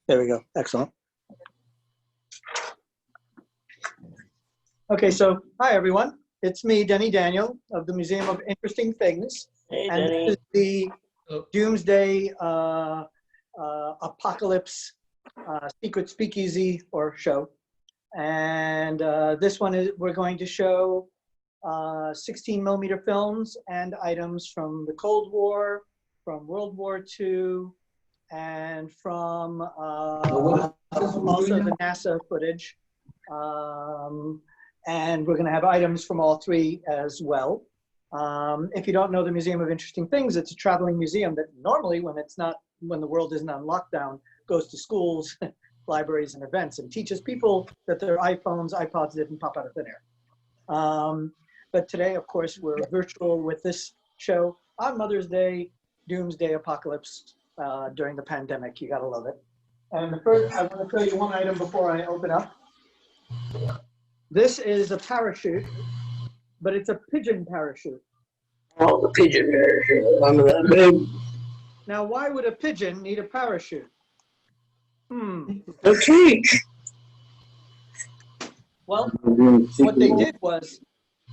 There we go. Excellent. Okay, so hi everyone. It's me, Denny Daniel of the Museum of Interesting Things. Hey, and Denny. This is the Doomsday Apocalypse Secret Speakeasy or show. And this one is, we're going to show 16mm films and items from the Cold War, from World War II, and from also the NASA footage. And we're going to have items from all three as well. If you don't know the Museum of Interesting Things, it's a traveling museum that normally, when the world isn't on lockdown, goes to schools, libraries, and events and teaches people that their iPhones, iPods didn't pop out of thin air. But today, of course, we're virtual with this show on Mother's Day, Doomsday Apocalypse during the pandemic. You gotta love it. And the first, I want to show you one item before I open up. This is a parachute, but it's a pigeon parachute. Oh, the pigeon parachute. Remember that big? Now, why would a pigeon need a parachute? The teach. Well, what they did was,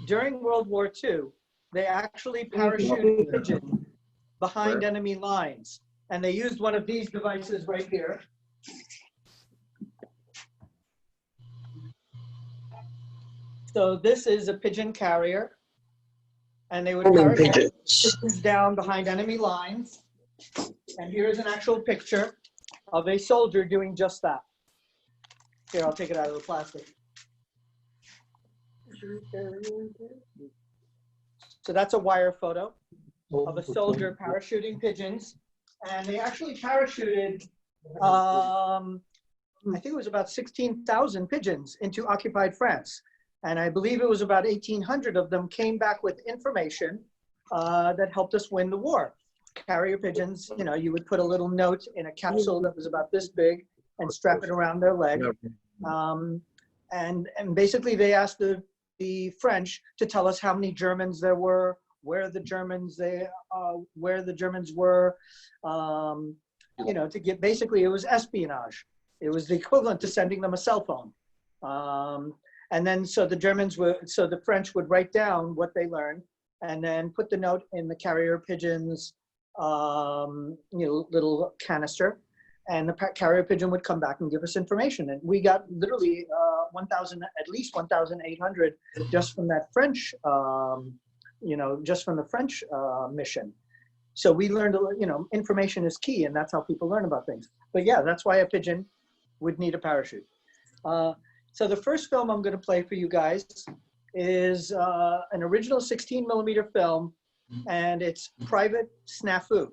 during World War II, they actually parachuted pigeons behind enemy lines. And they used one of these devices right here. So this is a pigeon carrier. And they would parachute pigeons down behind enemy lines. And here's an actual picture of a soldier doing just that. Here, I'll take it out of the plastic. So that's a wire photo of a soldier parachuting pigeons. And they actually parachuted, I think it was about 16,000 pigeons into occupied France. And I believe it was about 1,800 of them came back with information that helped us win the war. Carrier pigeons, you know, you would put a little note in a capsule that was about this big and strap it around their leg. And basically they asked the French to tell us how many Germans there were, where the Germans were, you know, to get, basically it was espionage. It was the equivalent to sending them a cell phone. And then so the French would write down what they learned and then put the note in the carrier pigeon's you know, little canister, and the carrier pigeon would come back and give us information. And we got literally at least 1,800 just from that French, you know, just from the French mission. So we learned, you know, information is key, and that's how people learn about things. But yeah, that's why a pigeon would need a parachute. So the first film I'm going to play for you guys is an original 16mm film, and it's Private Snafu.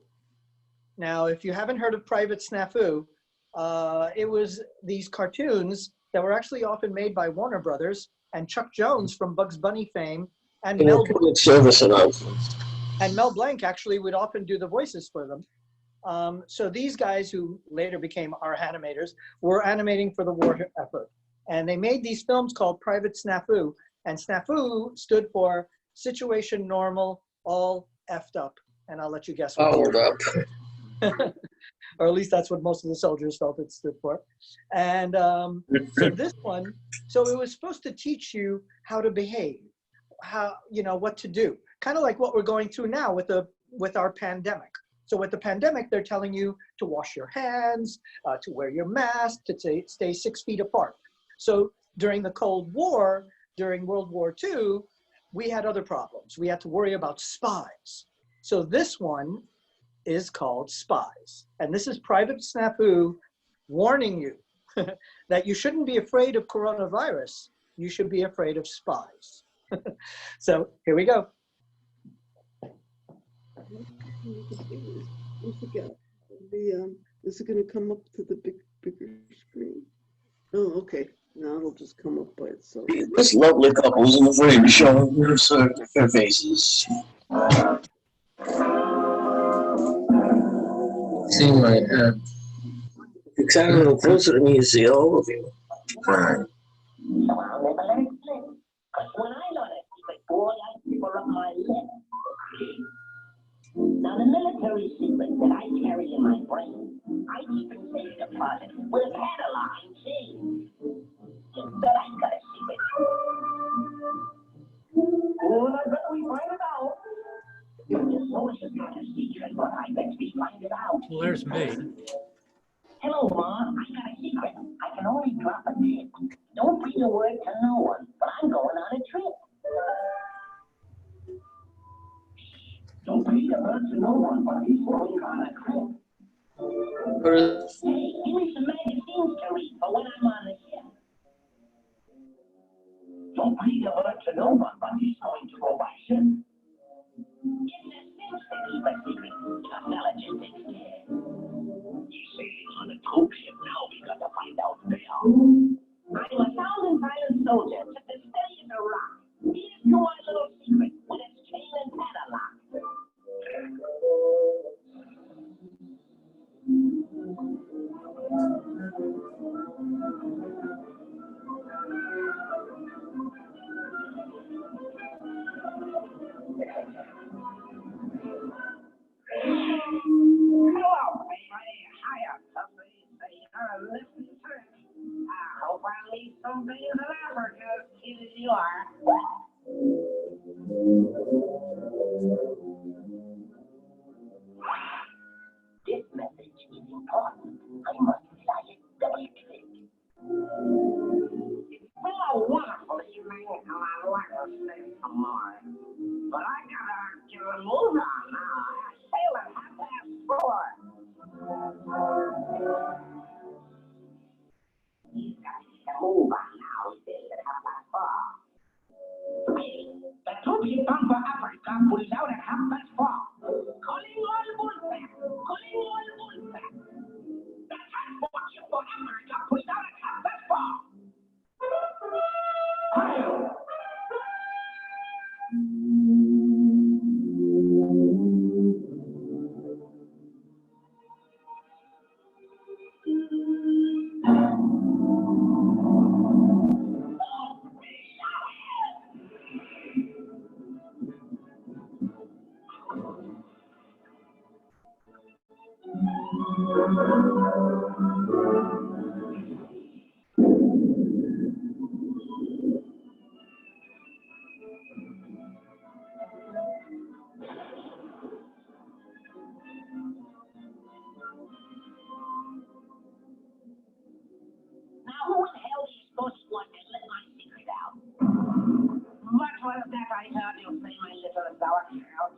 Now, if you haven't heard of Private Snafu, it was these cartoons that were actually often made by Warner Brothers and Chuck Jones from Bugs Bunny fame, and Mel Blanc actually would often do the voices for them. So these guys, who later became our animators, were animating for the war effort. And they made these films called Private Snafu. And Snafu stood for Situation Normal, All Effed Up. And I'll let you guess what. Hold up. Or at least that's what most of the soldiers felt it stood for. And so this one, so it was supposed to teach you how to behave, how, you know, what to do. Kind of like what we're going through now with our pandemic. So with the pandemic, they're telling you to wash your hands, to wear your mask, to stay 6 feet apart. So during the Cold War, during World War II, we had other problems. We had to worry about spies. So this one is called Spies. And this is Private Snafu warning you that you shouldn't be afraid of coronavirus. You should be afraid of spies. So here we go. Is it going to come up to the bigger screen? Oh, okay. Now it'll just come up by itself. This lovely couple isn't afraid to show their faces. Seem like it's a little closer to me to see all of you. Right. Now, the military secret that I carry in my brain, I keep in safe deposit with a padlock and key. You bet I got a secret. Well, I bet we find it out. It's always got a secret, but I bet we find it out. Well, there's me. Hello, Ma. I got a secret. I can only drop a tip. Don't breathe a word to no one, but I'm going on a trip. Don't breathe a word to no one, but he's going on a trip. Hey, give me some magazines to read for when I'm on the ship. Don't breathe a word to no one, but he's going to go by ship. It's a sense to keep a secret. A fella just takes care. He's sailing on a troop ship now. We got to find out there. I'm a 1,000-silent soldier, just as steady as a rock. Here's to my little secret with its chain and padlock. Hello, everybody. Hiya, somebody. Say you're listening to it. I hope I leave some things in Africa as cute as you are. This message is important. I must flash it double click. It's been a wonderful evening, and I'd like to stay some more. But I gotta get a move on now. I sail at 4:30. He's got to get a move on now. Sail at 4:30. The troop ship bound for Africa pulls out at 4:30. Calling all bullback. Calling all bullback. The transport ship for Africa pulls out at 4:30. Now, who in hell do you suppose you want to let my secret out? What was that I heard you say, my little sauerkraut?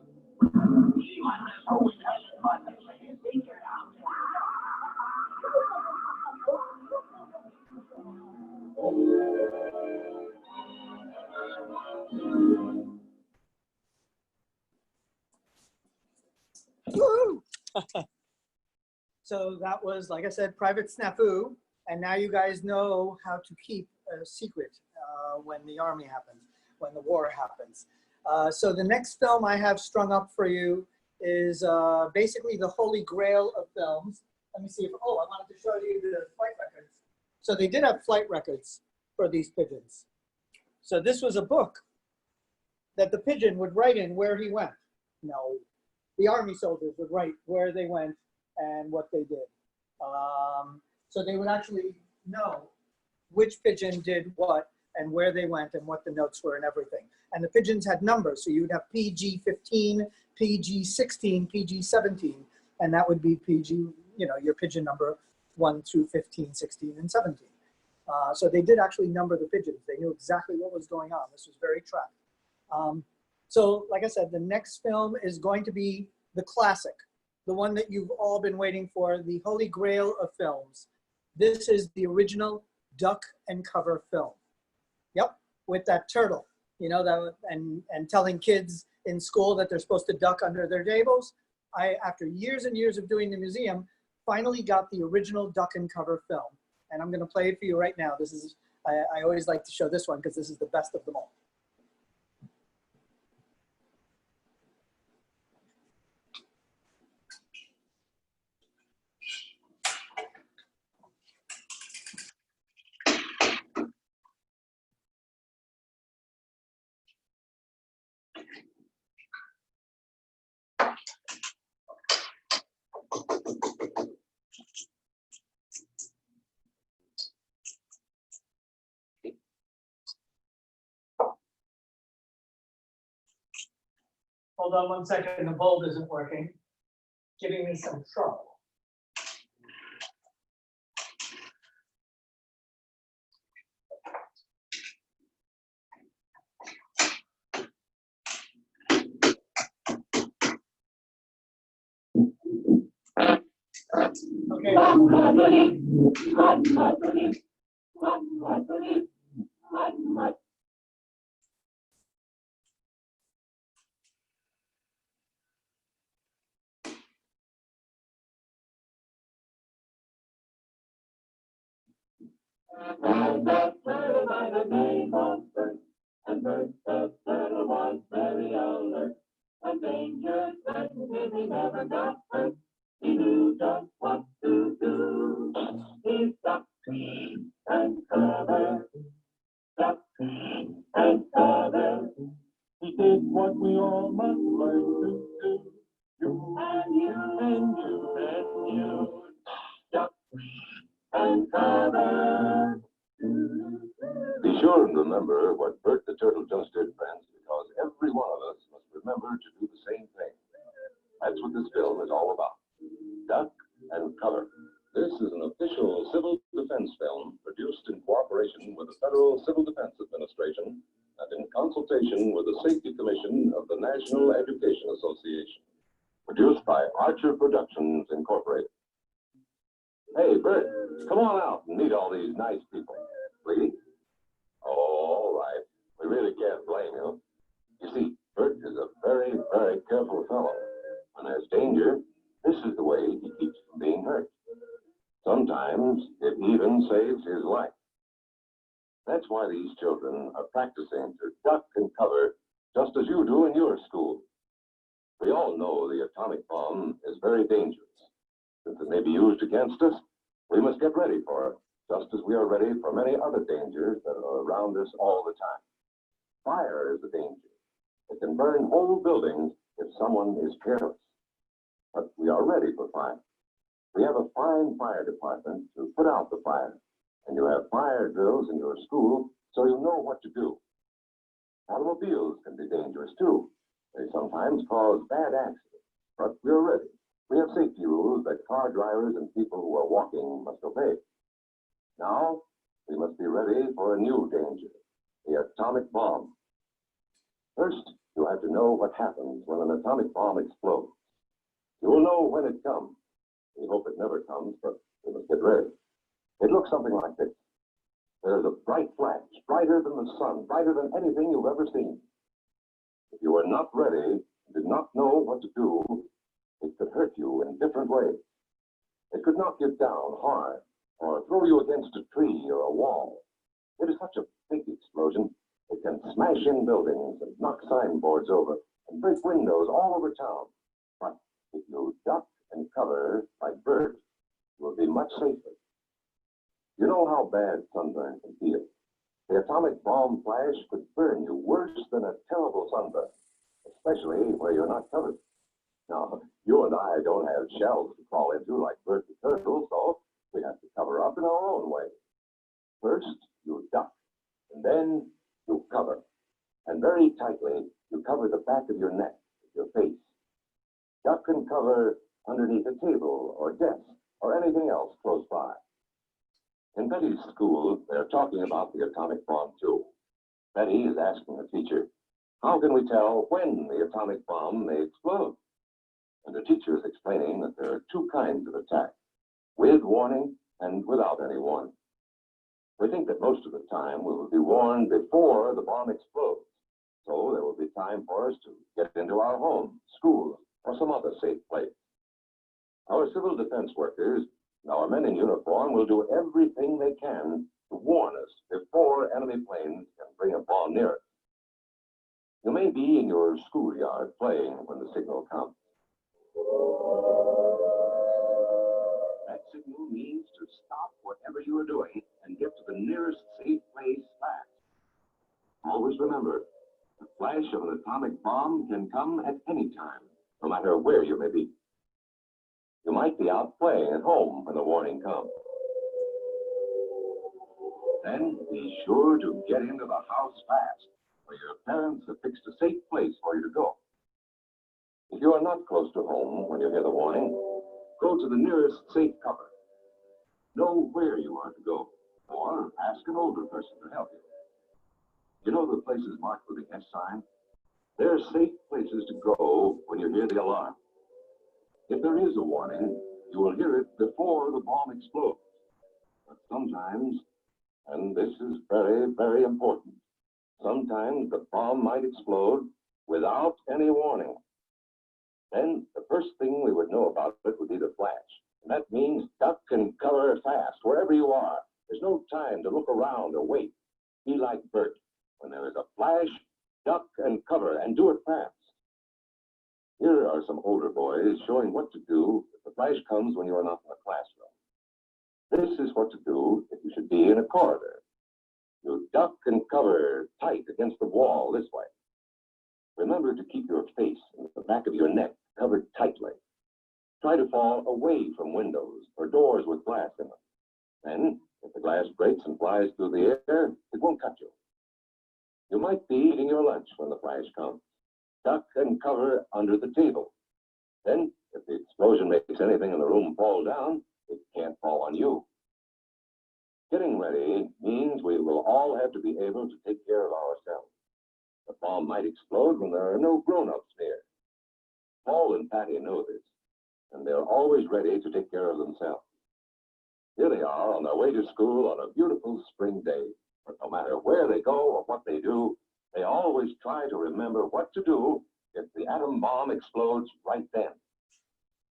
You wonder who in hell you want to let your secret out? Woo! So that was, like I said, Private Snafu. And now you guys know how to keep a secret when the army happens, when the war happens. So the next film I have strung up for you is basically the holy grail of films. Let me see if, oh, I wanted to show you the flight records. So they did have flight records for these pigeons. So this was a book that the pigeon would write in where he went. No, the army soldiers would write where they went and what they did. So they would actually know which pigeon did what and where they went and what the notes were and everything. And the pigeons had numbers. So you would have PG-15, PG-16, PG-17, and that would be PG, you know, your pigeon number 1 through 15, 16, and 17. So they did actually number the pigeons. They knew exactly what was going on. This was very tracked. So like I said, the next film is going to be the classic, the one that you've all been waiting for, the holy grail of films. This is the original duck and cover film. Yep, with that turtle, you know, that, and telling kids in school that they're supposed to duck under their tables. I, after years and years of doing the museum, finally got the original duck and cover film. And I'm gonna play it for you right now. This is, I always like to show this one because this is the best of them all. Hold on one second, the bulb isn't working. Giving me some trouble. Okay. And first the turtle was very alert. When danger threatened him, he never got hurt. He knew just what to do. He ducked and covered, ducked and covered. He did what we all must learn to do. You and you and you and you. Duck and cover. Be sure and remember what Bert the Turtle just did, friends, because every one of us must remember to do the same thing. That's what this film is all about. Duck and cover. This is an official civil defense film produced in cooperation with the Federal Civil Defense Administration and in consultation with the Safety Commission of the National Education Association. Produced by Archer Productions, Incorporated. Hey, Bert, come on out and meet all these nice people. Please? All right. We really can't blame you. You see, Bert is a very, very careful fellow. When there's danger, this is the way he keeps from being hurt. Sometimes it even saves his life. That's why these children are practicing to duck and cover just as you do in your school. We all know the atomic bomb is very dangerous. Since it may be used against us, we must get ready for it, just as we are ready for many other dangers that are around us all the time. Fire is a danger. It can burn whole buildings if someone is careless. But we are ready for fire. We have a fine fire department to put out the fire, and you have fire drills in your school so you know what to do. Automobiles can be dangerous too. They sometimes cause bad accidents, but we're ready. We have safety rules that car drivers and people who are walking must obey. Now, we must be ready for a new danger, the atomic bomb. First, you have to know what happens when an atomic bomb explodes. You will know when it comes. We hope it never comes, but we must get ready. It looks something like this. There's a bright flash, brighter than the sun, brighter than anything you've ever seen. If you are not ready, did not know what to do, it could hurt you in different ways. It could knock you down hard, or throw you against a tree or a wall. It is such a big explosion, it can smash in buildings and knock signboards over and break windows all over town. But if you duck and cover like Bert, you will be much safer. You know how bad sunburn can feel. The atomic bomb flash could burn you worse than a terrible sunburn, especially where you're not covered. Now, you and I don't have shells to crawl into like Bert the Turtle, so we have to cover up in our own way. First, you duck, and then you cover. And very tightly, you cover the back of your neck with your face. Duck and cover underneath a table or desk or anything else close by. In Betty's school, they're talking about the atomic bomb too. Betty is asking the teacher, how can we tell when the atomic bomb may explode? And the teacher is explaining that there are two kinds of attack, with warning and without any warning. We think that most of the time we will be warned before the bomb explodes, so there will be time for us to get into our homes, schools, or some other safe place. Our civil defense workers and our men in uniform will do everything they can to warn us before enemy planes can bring a bomb near us. You may be in your schoolyard playing when the signal comes. That signal means to stop whatever you are doing and get to the nearest safe place fast. Always remember, the flash of an atomic bomb can come at any time, no matter where you may be. You might be out playing at home when the warning comes. Then be sure to get into the house fast, where your parents have fixed a safe place for you to go. If you are not close to home when you hear the warning, go to the nearest safe cover. Know where you are to go, or ask an older person to help you. You know the places marked with the S sign? They're safe places to go when you hear the alarm. If there is a warning, you will hear it before the bomb explodes. But sometimes, and this is very, very important, sometimes the bomb might explode without any warning. Then the first thing we would know about it would be the flash. And that means duck and cover fast, wherever you are. There's no time to look around or wait. Be like Bert. When there is a flash, duck and cover, and do it fast. Here are some older boys showing what to do if the flash comes when you are not in the classroom. This is what to do if you should be in a corridor. You duck and cover tight against the wall this way. Remember to keep your face and the back of your neck covered tightly. Try to fall away from windows or doors with glass in them. Then, if the glass breaks and flies through the air, it won't cut you. You might be eating your lunch when the flash comes. Duck and cover under the table. Then, if the explosion makes anything in the room fall down, it can't fall on you. Getting ready means we will all have to be able to take care of ourselves. The bomb might explode when there are no grown-ups near. Paul and Patty know this, and they're always ready to take care of themselves. Here they are on their way to school on a beautiful spring day. But no matter where they go or what they do, they always try to remember what to do if the atom bomb explodes right then.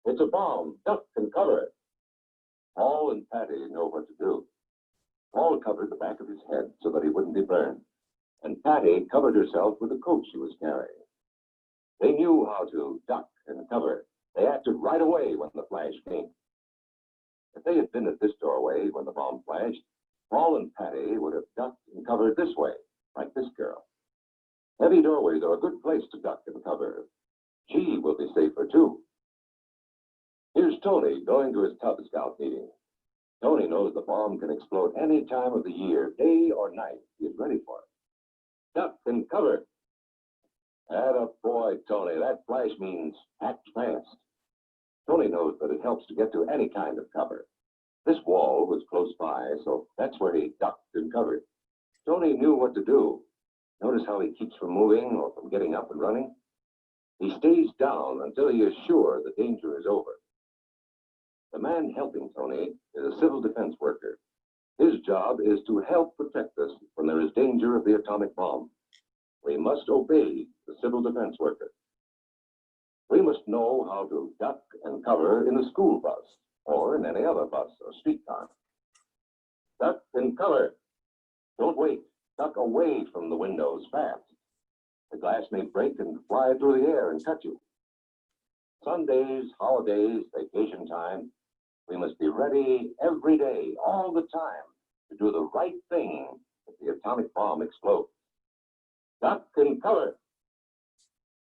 It's a bomb. Duck and cover it. Paul and Patty know what to do. Paul covered the back of his head so that he wouldn't be burned, and Patty covered herself with the coat she was carrying. They knew how to duck and cover. They acted right away when the flash came. If they had been at this doorway when the bomb flashed, Paul and Patty would have ducked and covered this way, like this girl. Heavy doorways are a good place to duck and cover. She will be safer too. Here's Tony going to his Cub Scout meeting. Tony knows the bomb can explode any time of the year, day or night. He is ready for it. Duck and cover. Atta boy, Tony. That flash means act fast. Tony knows that it helps to get to any kind of cover. This wall was close by, so that's where he ducked and covered. Tony knew what to do. Notice how he keeps from moving or from getting up and running? He stays down until he is sure the danger is over. The man helping Tony is a civil defense worker. His job is to help protect us when there is danger of the atomic bomb. We must obey the civil defense worker. We must know how to duck and cover in the school bus or in any other bus or streetcar. Duck and cover. Don't wait. Duck away from the windows fast. The glass may break and fly through the air and cut you. Sundays, holidays, vacation time, we must be ready every day, all the time, to do the right thing if the atomic bomb explodes. Duck and cover.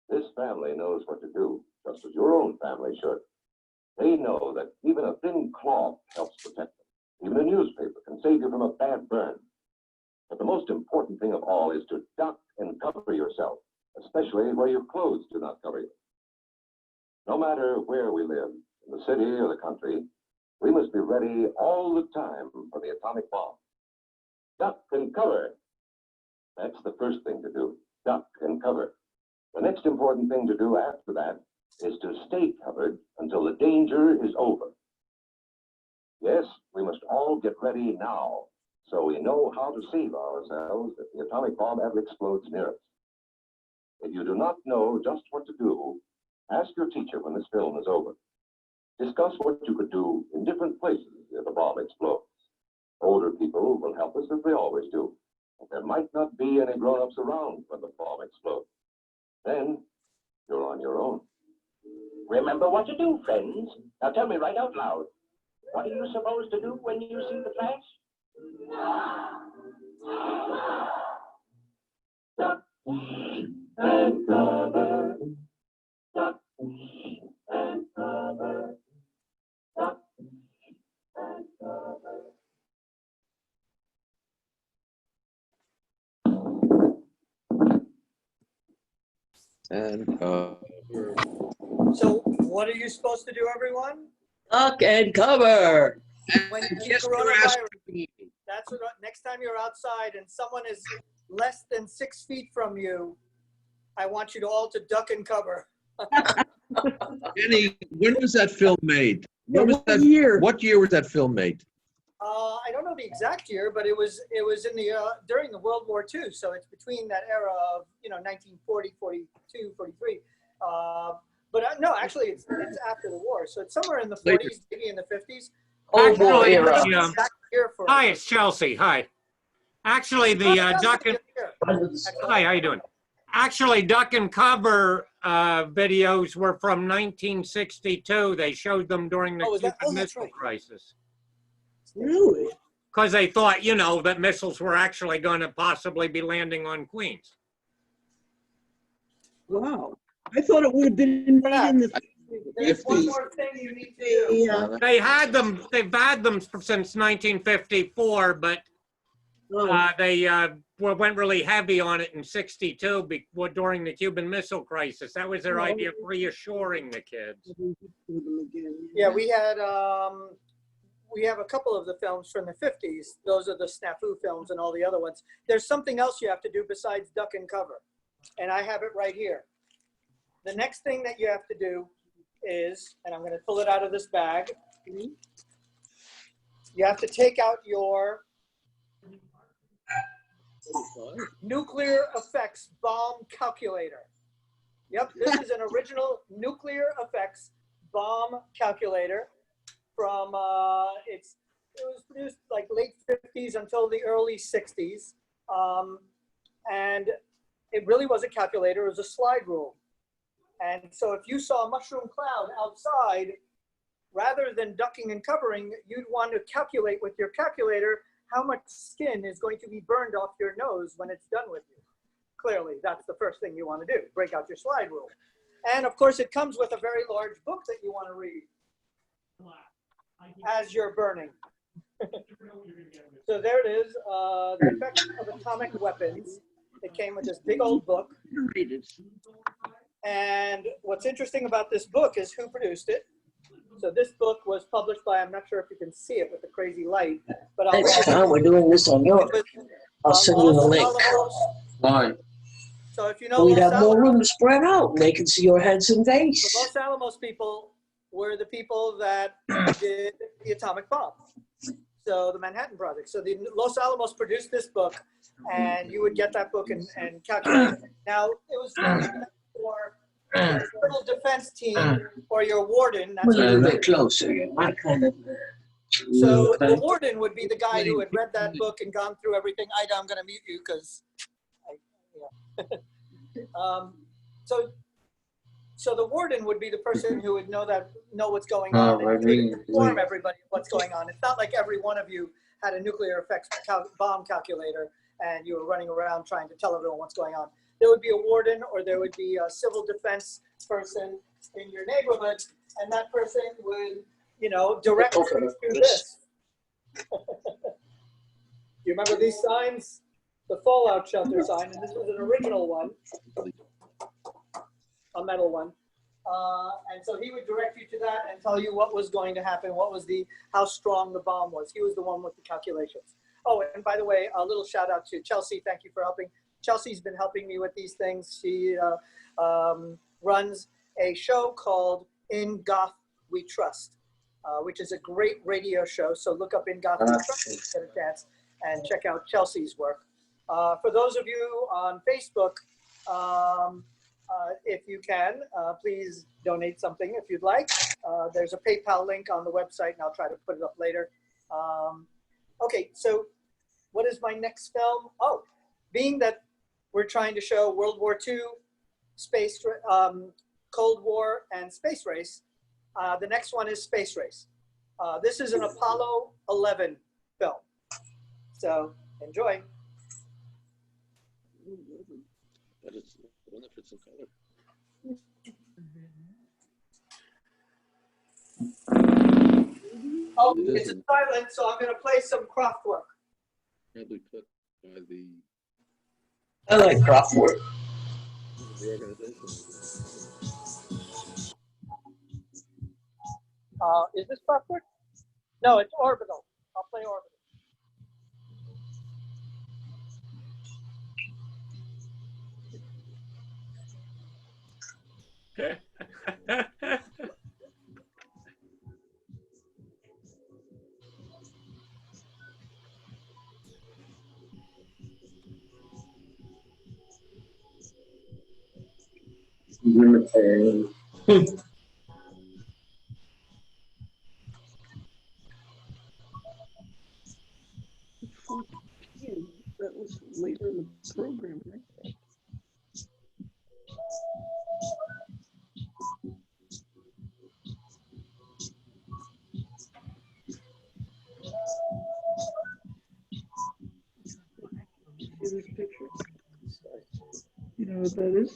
This family knows what to do, just as your own family should. They know that even a thin cloth helps protect them. Even a newspaper can save you from a bad burn. But the most important thing of all is to duck and cover yourself, especially where your clothes do not cover you. No matter where we live, in the city or the country, we must be ready all the time for the atomic bomb. Duck and cover. That's the first thing to do, duck and cover. The next important thing to do after that is to stay covered until the danger is over. Yes, we must all get ready now, so we know how to save ourselves if the atomic bomb ever explodes near us. If you do not know just what to do, ask your teacher when this film is over. Discuss what you could do in different places if a bomb explodes. Older people will help us as they always do. But there might not be any grown-ups around when the bomb explodes. Then you're on your own. Remember what to do, friends. Now tell me right out loud. What are you supposed to do when you see the flash? Duck and cover. Duck and cover. Duck and cover. And So what are you supposed to do, everyone? Duck and cover. When you get yes, you're coronavirus, asking me. that's what, next time you're outside and someone is less than 6 feet from you, I want you to all to duck and cover. Jenny, when was that film made? Yeah, When was what that? year? What year was that film made? I don't know the exact year, but it was in the during the World War II, so it's between that era of 1940, 42, 43. No, actually it's after the war, so it's somewhere in the 40s, maybe in the 50s. Cold War Actually, era. the, Exact year for hi, it's Chelsea. Hi. Actually, the duck and hi, how you doing? Actually, duck and cover videos were from 1962. They showed them during the Oh, is that- Cuban oh, that's Missile right. Crisis Really? because they thought, that missiles were actually going to possibly be landing on Queens. Wow. I thought it would have been made in the. There's one more thing you need to do. Yeah. They've had them since 1954, but they went really heavy on it in '62 during the Cuban Missile Crisis. That was their idea of reassuring the kids. Yeah, we have a couple of the films from the 50s. Those are the snafu films and all the other ones. There's something else you have to do besides duck and cover, and I have it right here. The next thing that you have to do is, and I'm going to pull it out of this bag, you have to take out your nuclear effects bomb calculator. Yep, this is an original nuclear effects bomb calculator from, it was produced like late 50s until the early 60s. And it really was a calculator, it was a slide rule. And so if you saw a mushroom cloud outside, rather than ducking and covering, you'd want to calculate with your calculator how much skin is going to be burned off your nose when it's done with you. Clearly, that's the first thing you want to do, break out your slide rule. And of course, it comes with a very large book that you want to read as you're burning. So there it is, The Effects of Atomic Weapons. It came with this big old book. And what's interesting about this book is who produced it. So this book was published by, I'm not sure if you can see it with the crazy light, but I'll Next time we're doing this on your, I'll send you the Los link. Alamos. Why? So if you know We'd Los have more Alamos, room to spread out and they can see your heads and the face. Los Alamos people were the people that did the atomic bomb. So the Manhattan Project. So the Los Alamos produced this book, and you would get that book and calculate. Now, it was for your civil defense team or your warden. That's A little what bit closer. You might kind of. So the warden would be the guy who had read that book and gone through everything. Ida, I'm going to mute you because, so the warden would be the person who would know what's going on and would inform everybody what's going on. It's not like every one of you had a nuclear effects bomb calculator and you were running around trying to tell everyone what's going on. There would be a warden or there would be a civil defense person in your neighborhood, and that person would, direct you through this. You remember these signs? The fallout shelter sign, and this was an original one, a metal one. And so he would direct you to that and tell you what was going to happen, how strong the bomb was. He was the one with the calculations. Oh, and by the way, a little shout out to Chelsea. Thank you for helping. Chelsea's been helping me with these things. She runs a show called In Goth We Trust, which is a great radio show. So look up In Goth We Trust if you get a chance and check out Chelsea's work. For those of you on Facebook, if you can, please donate something if you'd like. There's a PayPal link on the website, and I'll try to put it up later. Okay, so what is my next film? Oh, being that we're trying to show World War II, space, Cold War, and space race, the next one is Space Race. This is an Apollo 11 film. So enjoy. That is the one that fits in color. Oh, it's silent, so I'm going to play some craft work. Probably put by the. I like craft work. Reorganization. Is this backward? No, it's orbital. I'll play orbital. Unitarian. That was later in the program, right? See this picture? You know what that is?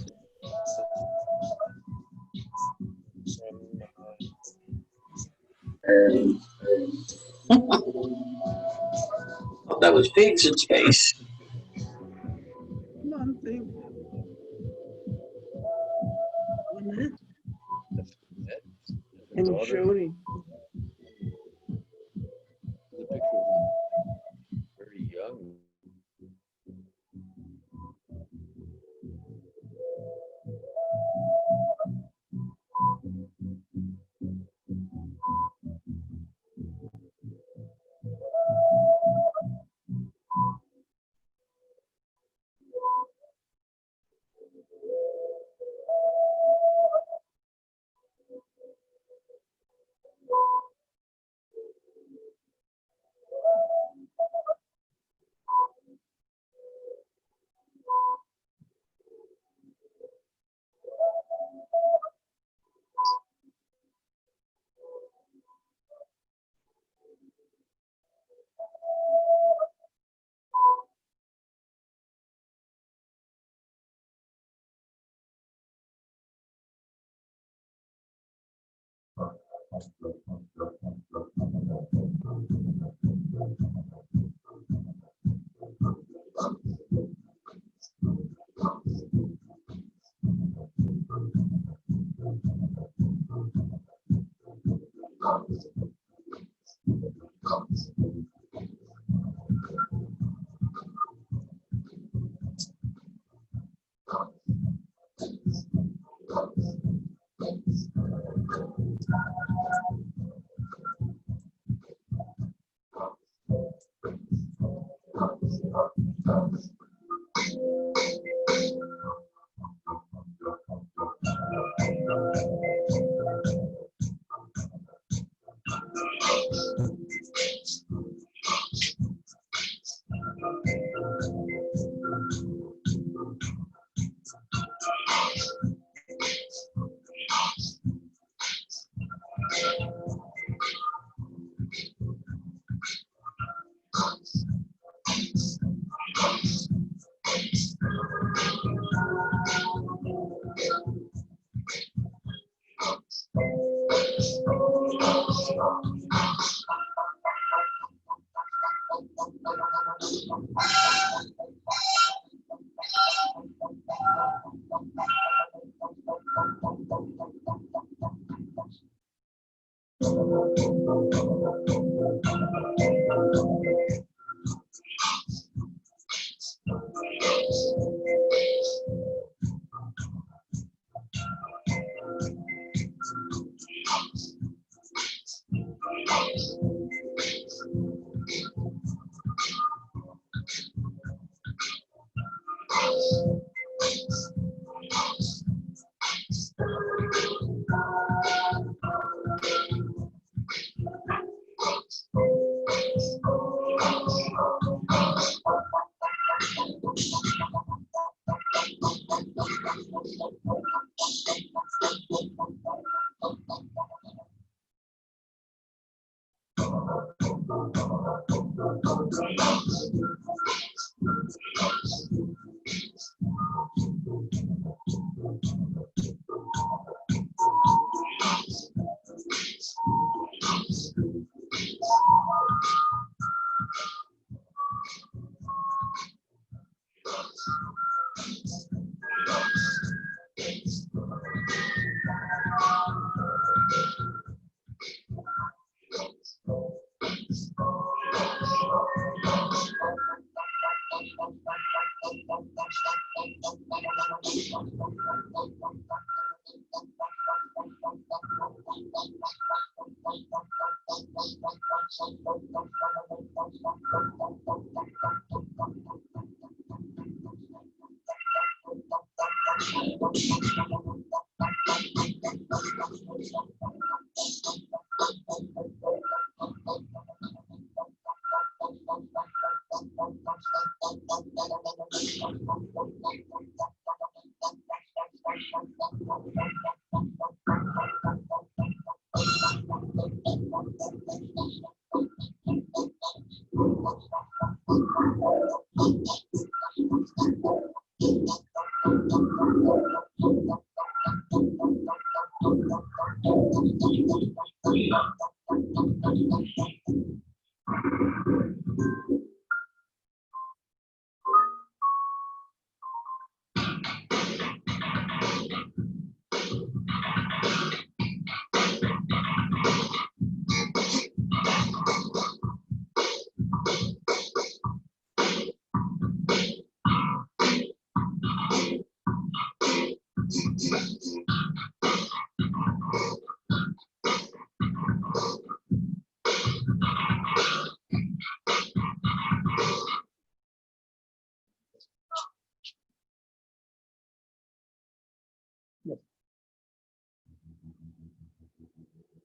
Oh, that was pigs in space. Come on, think. Wasn't it? And Jody. The picture of him very young.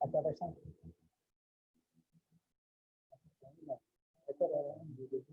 I thought I signed it. I thought I ended it.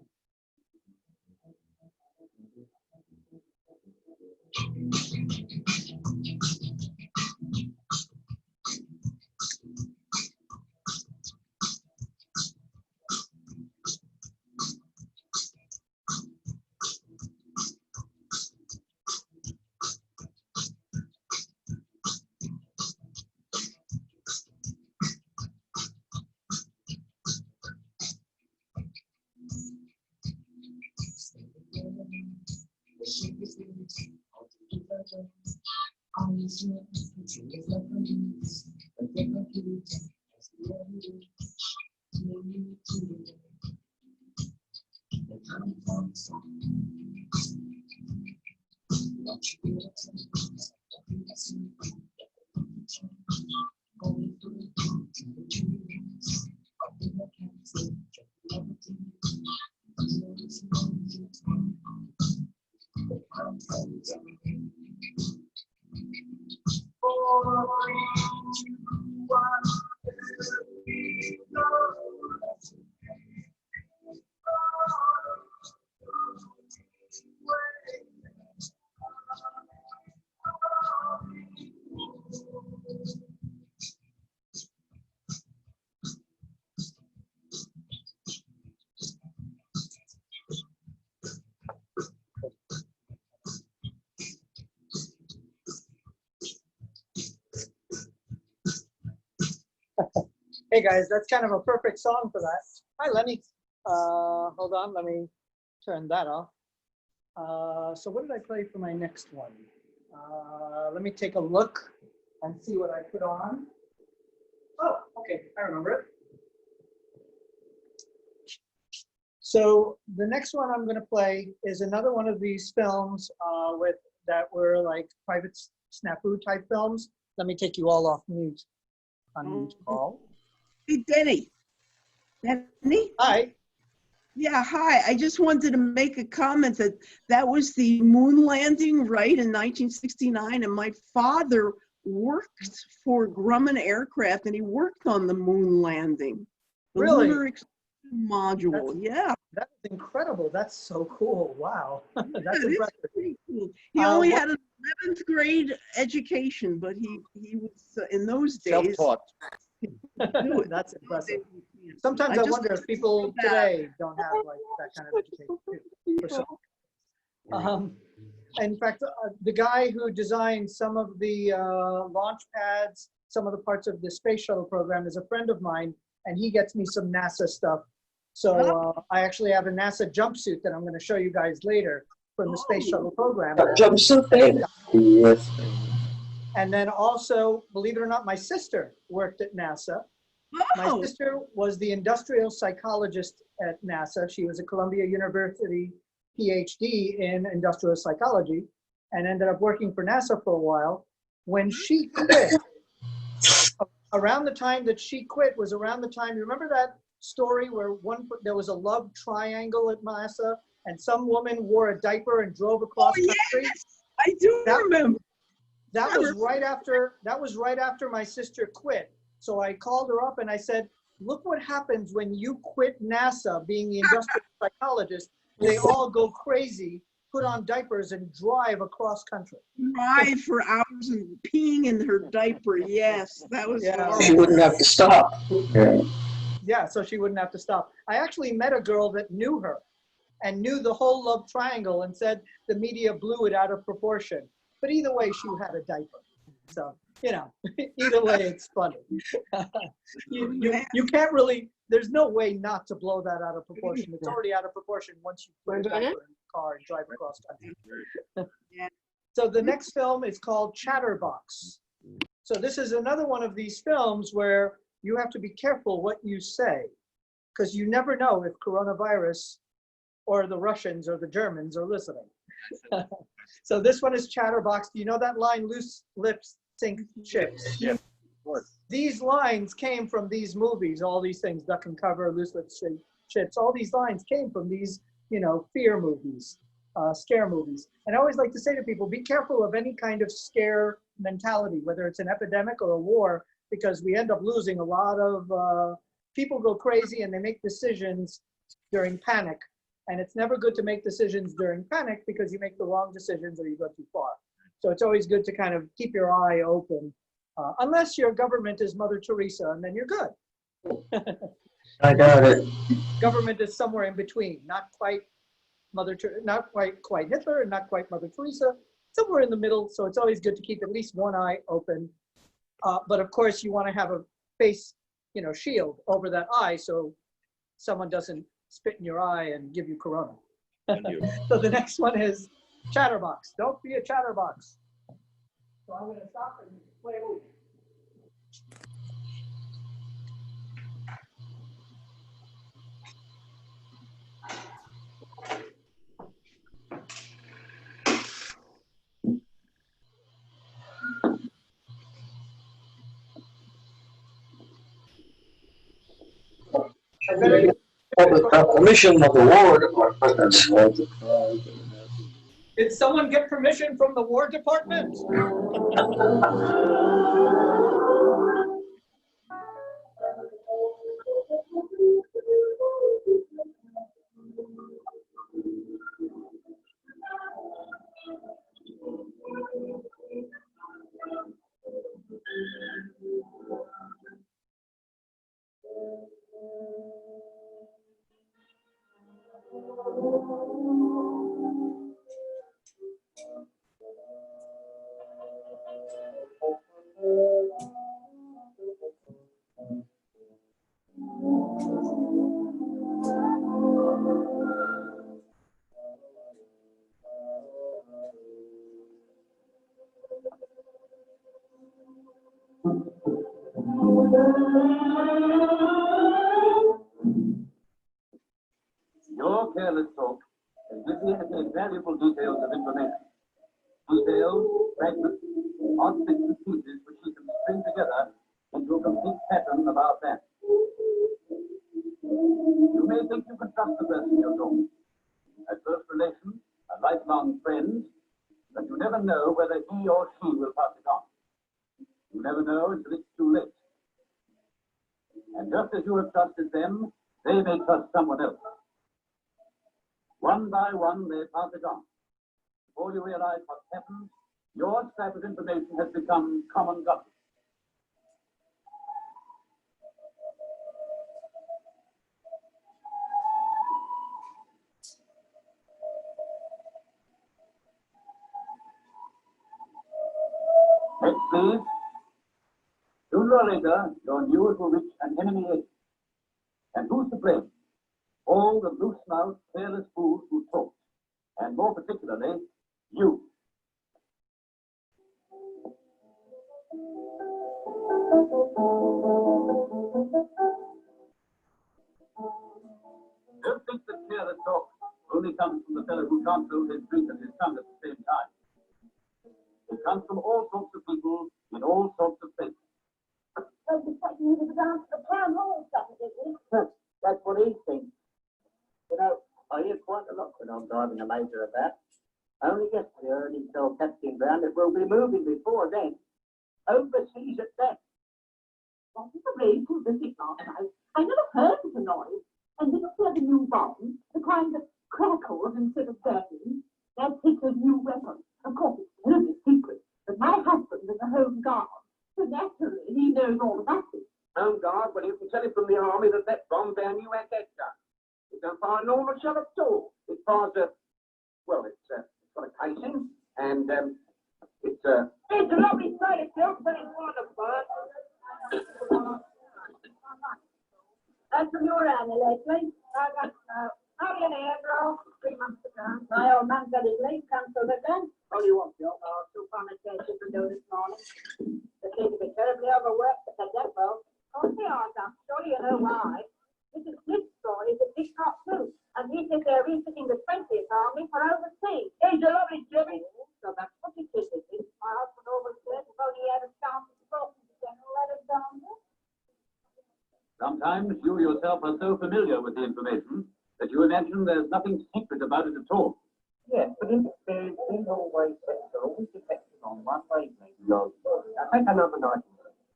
Hey guys, that's kind of a perfect song for that. Hi Lenny. Hold on, let me turn that off. So what did I play for my next one? Let me take a look and see what I put on. Oh, okay, I remember it. So the next one I'm going to play is another one of these films that were like private snafu type films. Let me take you all off mute. Unmute call. Hey, Denny. Denny? Hi. Yeah, hi. I just wanted to make a comment that was the moon landing, right, in 1969. And my father worked for Grumman Aircraft, and he worked on the moon landing. The Really? lunar module, yeah. That's incredible. That's so cool. Wow. That's Yeah, impressive. pretty cool. He only had an 11th grade education, but he was, in those days, Self-taught. do it. That's impressive. Sometimes I wonder if people today don't have like that kind of education too. For sure. In fact, the guy who designed some of the launch pads, some of the parts of the space shuttle program is a friend of mine, and he gets me some NASA stuff. So I actually have a NASA jumpsuit that I'm going to show you guys later from the space shuttle program. Jumpsuit, baby. Yes. And then also, believe it or not, my sister worked at NASA. My sister was the industrial psychologist at NASA. She was a Columbia University PhD in industrial psychology and ended up working for NASA for a while. When she quit, around the time that she quit was around the time, you remember that story where there was a love triangle at NASA and some woman wore a diaper and drove across country? Yes, I do remember. that was right after my sister quit. So I called her up and I said, look what happens when you quit NASA, being the industrial psychologist. They all go crazy, put on diapers and drive across country. Drive for hours and peeing in her diaper. Yes, that was Yeah. horrible. She wouldn't have to stop. Yeah. Yeah, so she wouldn't have to stop. I actually met a girl that knew her and knew the whole love triangle and said the media blew it out of proportion. But either way, she had a diaper. So, you know, either way, it's funny. you can't really, there's no way not to blow that out of proportion. It's already out of proportion once you put a diaper in the car and drive across country. So the next film is called Chatterbox. So this is another one of these films where you have to be careful what you say, because you never know if coronavirus or the Russians or the Germans are listening. So this one is Chatterbox. Do you know that line, loose lips sink ships? Yeah, of course. These lines came from these movies, all these things, Duck and Cover, Loose Lips Sink Ships, all these lines came from these, you know, fear movies, scare movies. And I always like to say to people, be careful of any kind of scare mentality, whether it's an epidemic or a war, because we end up losing a lot of, people go crazy and they make decisions during panic. And it's never good to make decisions during panic because you make the wrong decisions or you go too far. So it's always good to kind of keep your eye open, unless your government is Mother Teresa, and then you're good. I got it. Government is somewhere in between, not quite not quite Hitler and not quite Mother Teresa, somewhere in the middle. So it's always good to keep at least one eye open. But of course, you want to have a face, you know, shield over that eye so someone doesn't spit in your eye and give you corona. So the next one is Chatterbox. Don't be a chatterbox. So I'm going to stop and play a movie. I better get Permission of the War Department. That's Did someone get permission from the War Department? Your careless talk is missing valuable details of information. Details, fragments, odd bits and pieces which you can string together into a complete pattern of our plan. You may think you can trust the person you're talking. A close relation, a lifelong friend, but you never know whether he or she will pass it on. You never know until it's too late. And just as you have trusted them, they may trust someone else. One by one, they pass it on. Before you realize what's happened, your scrap of information has become common gossip. Next, please. Sooner or later, your news will reach an enemy age. And who's to blame? All the loose-mouthed, careless fools who talk, and more particularly, you. Don't think that careless talk only comes from the fellow who can't hold his drink and his tongue at the same time. It comes from all sorts of people in all sorts of places. So the second you was down to the town hall stuff, did we? That's what he thinks. You know, I hear quite a lot when I'm driving a major about. Only yesterday I heard him tell Captain Brown that we'll be moving before then. Overseas at that. What was the rain to visit last night? I never heard of the noise. And didn't hear the new bomb, the kind that crackles instead of burning. That's Hitler's new weapon. Of course, it's terribly secret. But my husband's in the Home Guard, so naturally he knows all about it. Home Guard, well, you can tell him from the army that bomb down you had that done. It don't fire a normal shell at all. It fires a, well, it's got a casing, and it's a... It's a lovely sight itself, but it's wonderful. That's from your Annie lately. I got, how do you know, girl? 3 months ago. My old man got his leg cancelled again. Oh, you want, Joe? Oh, too far medication to do this morning. They seem to be terribly overworked at the depot. Oh, they are, I'm sure you know why. This is his story, it's a big top too. And he says they're refitting the 20th Army for overseas. He's a lovely Jimmy. So that's what it is, is it? My husband always said if only he had a chance to talk to the general, let him down there. Sometimes you yourself are so familiar with the information that you imagine there's nothing secret about it at all. Yes, but interference isn't always set, so always depending on one wavelength. No. Now take another night.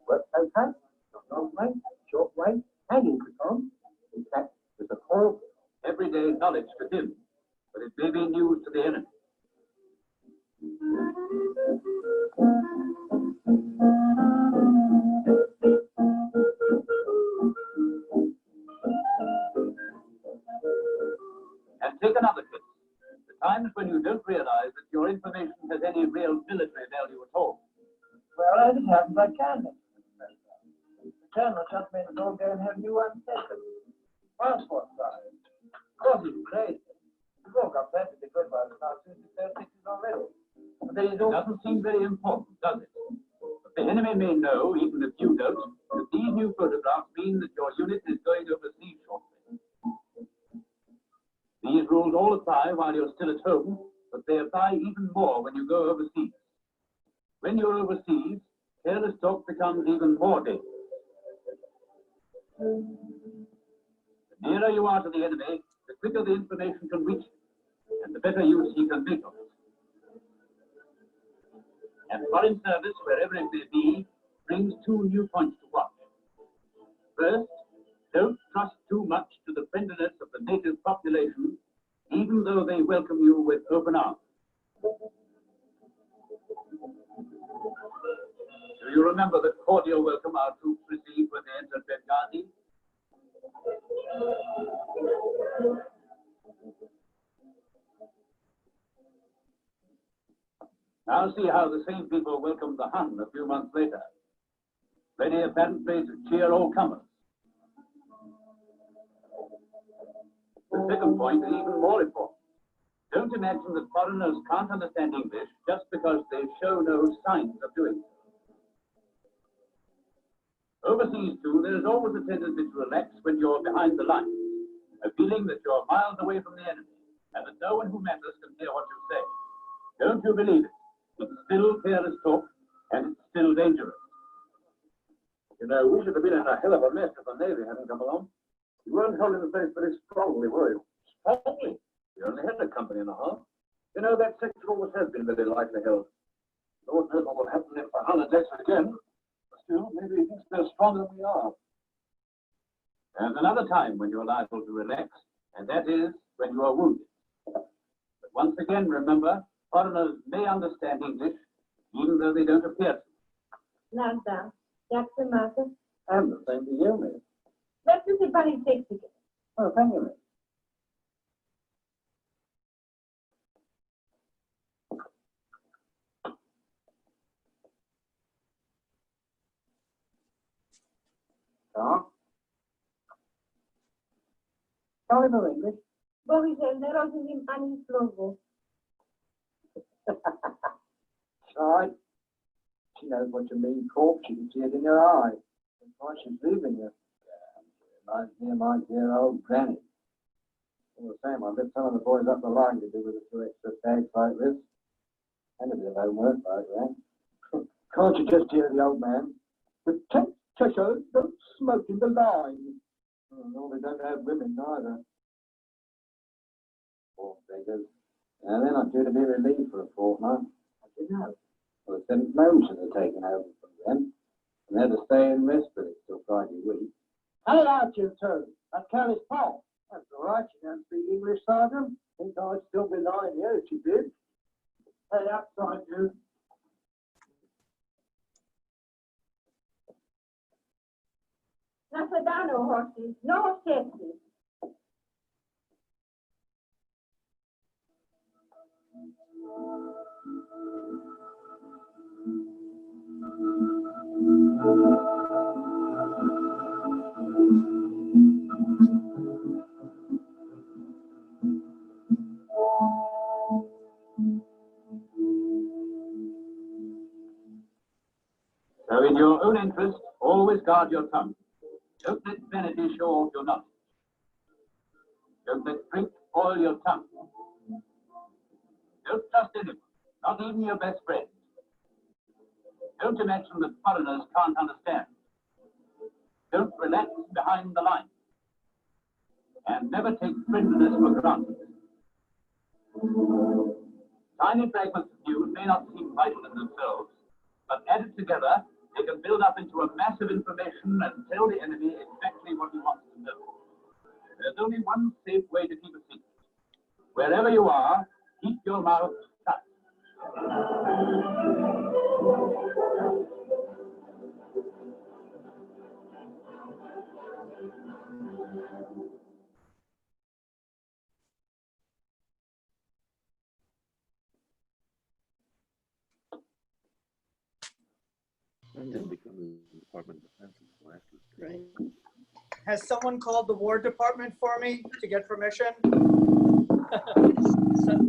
Works okay, not long wave, short wave, and intercom. In fact, there's a coil. Everyday knowledge to him, but it may be news to the enemy. And take another case. The times when you don't realize that your information has any real military value at all. Well, as it happens, I can. The colonel just made us all go and have new ancestors. Passport size. Of course, it's crazy. The book got perfectly good by the now 236 already. But there is It also... doesn't seem very important, does it? But the enemy may know, even if you don't, that these new photographs mean that your unit is going overseas shortly. These rules all apply while you're still at home, but they apply even more when you go overseas. When you're overseas, careless talk becomes even more dangerous. The nearer you are to the enemy, the quicker the information can reach him, and the better use he can make of it. And foreign service, wherever it may be, brings two new points to watch. First, don't trust too much to the friendliness of the native population, even though they welcome you with open arms. Do you remember the cordial welcome our troops received when they entered Benghazi? Now see how the same people welcomed the Hun a few months later. Ready apparently to cheer all comers. The second point is even more important. Don't imagine that foreigners can't understand English just because they show no signs of doing so. Overseas, too, there is always a tendency to relax when you're behind the lines, a feeling that you're miles away from the enemy, and that no one who matters can hear what you say. Don't you believe it? It's still careless talk, and it's still dangerous. You know, we should have been in a hell of a mess if the Navy hadn't come along. You weren't held in the face very strongly, were you? Strongly? You only had a company and a half. You know, that sector always has been very lightly held. Lord knows what will happen if the Hun attacks again. But still, maybe he thinks they're stronger than we are. There's another time when you're liable to relax, and that is when you are wounded. But once again, remember, foreigners may understand English, even though they don't appear to. Nada. Jackson Marcus. And the same to you, miss. Let's just see what it takes again. Oh, thank you, miss. Sorry for English. Bohužel nerozumím ani slovo. Right. She knows what you mean, Corp. She can see it in your eye. That's why she's leaving you. Reminds me of my dear old granny. All the same, I left some of the boys up the line to do with a few extra tags like this. And a bit of homework like that. Can't you just hear the old man? Protect Cheshire, don't smoke in the line. Oh, no, they don't have women neither. Poor beggars. And they're not due to be relieved for a fortnight. How do you know? Well, the St. Motions are taken over from them, and they're to stay in respite till Friday week. Cut out, you two. That careless Paul. That's all right. She don't speak English, Sergeant. Think I'd still be lying here if she did. Hey, outside, you. Now sit down, no horses. No safety. So in your own interest, always guard your tongue. Don't let vanity show off your knowledge. Don't let drink oil your tongue. Don't trust anyone, not even your best friend. Don't imagine that foreigners can't understand. Don't relax behind the line. And never take friendliness for granted. Tiny fragments of news may not seem vital in themselves, but added together, they can build up into a mass of information and tell the enemy exactly what he wants to know. There's only one safe way to keep a secret. Wherever you are, keep your mouth shut. And then become the Department of Defense after. Right. Has someone called the War Department for me to get permission?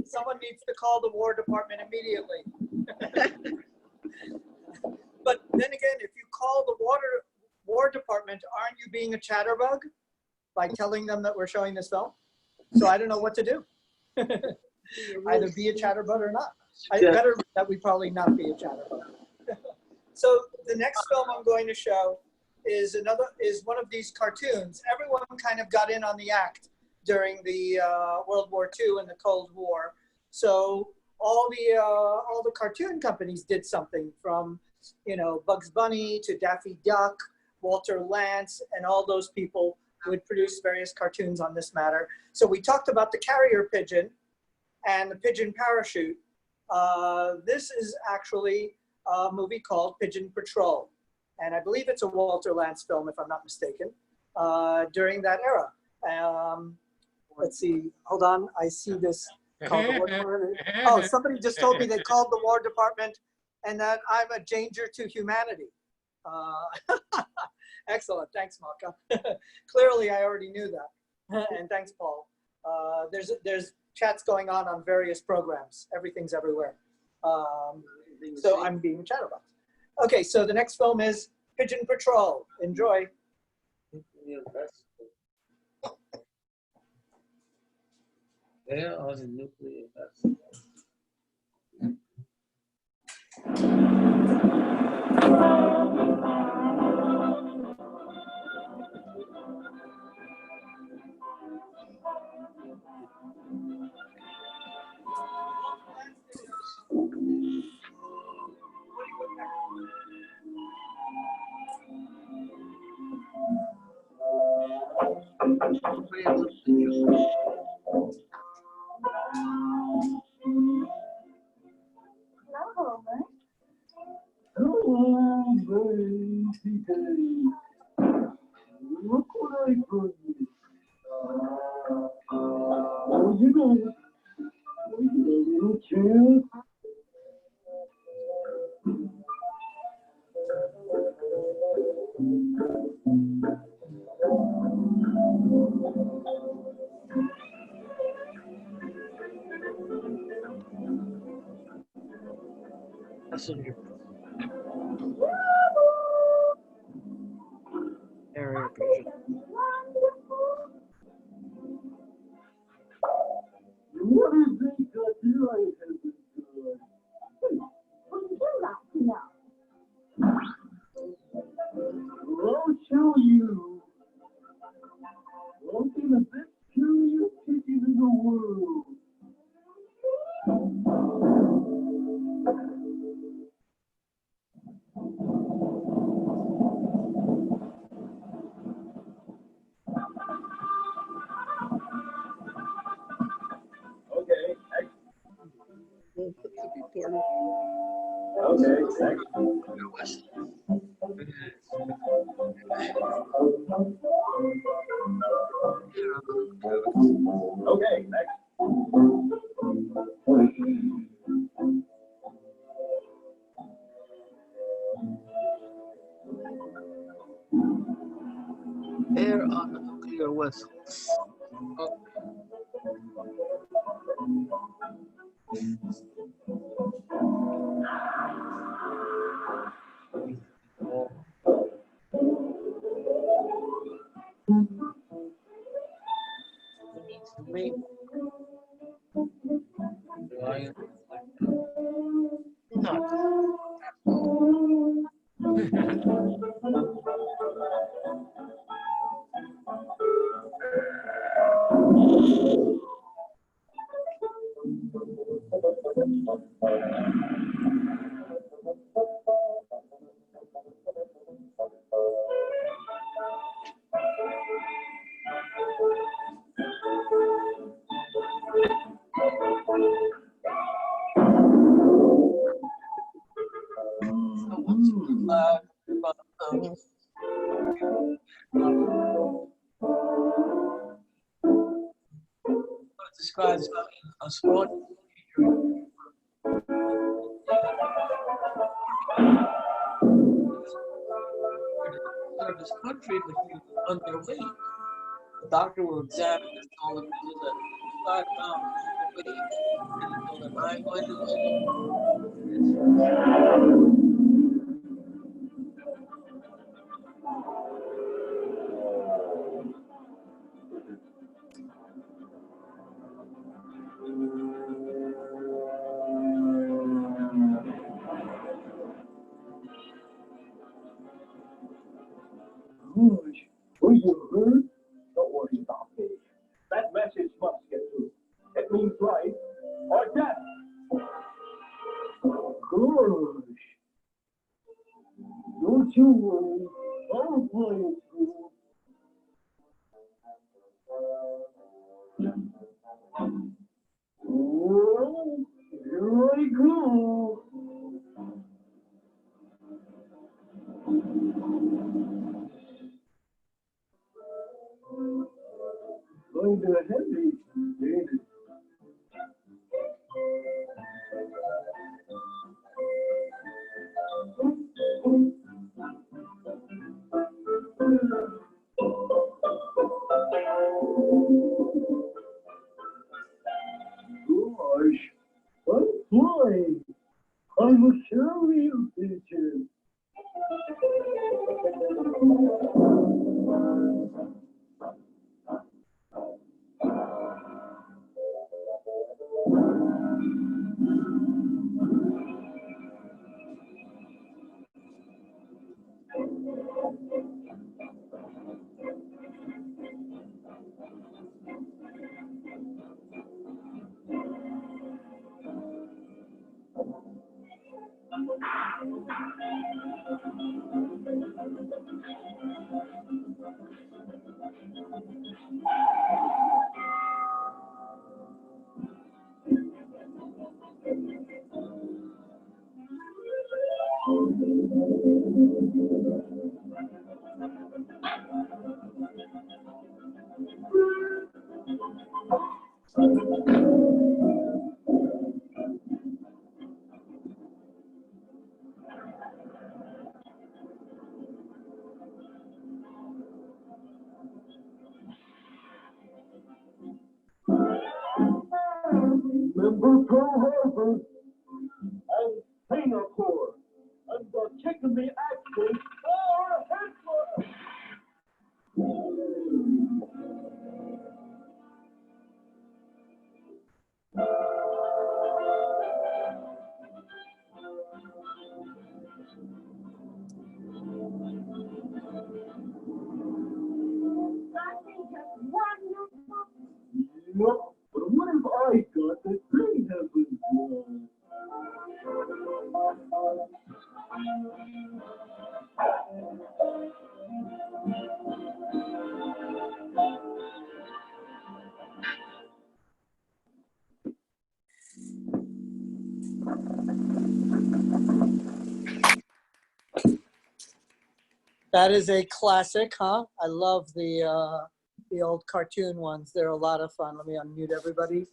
Someone needs to call the War Department immediately. But then again, if you call the War Department, aren't you being a chatterbug by telling them that we're showing this film? So I don't know what to do. Either be a chatterbug or not. Better that we probably not be a chatterbug. So the next film I'm going to show is one of these cartoons. Everyone kind of got in on the act during the World War II and the Cold War. So all the cartoon companies did something, from Bugs Bunny to Daffy Duck, Walter Lantz, and all those people who had produced various cartoons on this matter. So we talked about the carrier pigeon and the pigeon parachute. This is actually a movie called Pigeon Patrol. And I believe it's a Walter Lantz film, if I'm not mistaken, during that era. Let's see, hold on, I see this. Oh, somebody just told me they called the War Department and that I'm a danger to humanity. Excellent, thanks, Malka. Clearly, I already knew that. And thanks, Paul. There's chats going on various programs. Everything's everywhere. So I'm being a chatterbox. Okay, so the next film is Pigeon Patrol. Enjoy. Where are the nuclear vessels? Look what I brought you. Oh, you know, little child. Passenger. Area pigeon. What do you think I do? I have been good. What would you like to know? I'll show you. I'll be the best curious pigeon in the world. Okay, next. Okay, next. Air on the nuclear vessels. Describes a sport. This country with you underweight. The doctor will examine this all and do that 5 pounds weight. And so that I'm going Gosh, were you hurt? Don't worry about me. That message must get through. It means life or death. Gosh. Don't you worry. I'll play it through. Well, here I go. Going to a heavy, baby. Gosh, I'm flying. I'm a carrier pigeon. Remember Pearl Harbor and Singapore and the kicking the action for Hitler. Nope. But what if I got the green heavens one? That is a classic, huh? I love the old cartoon ones. They're a lot of fun. Let me unmute everybody.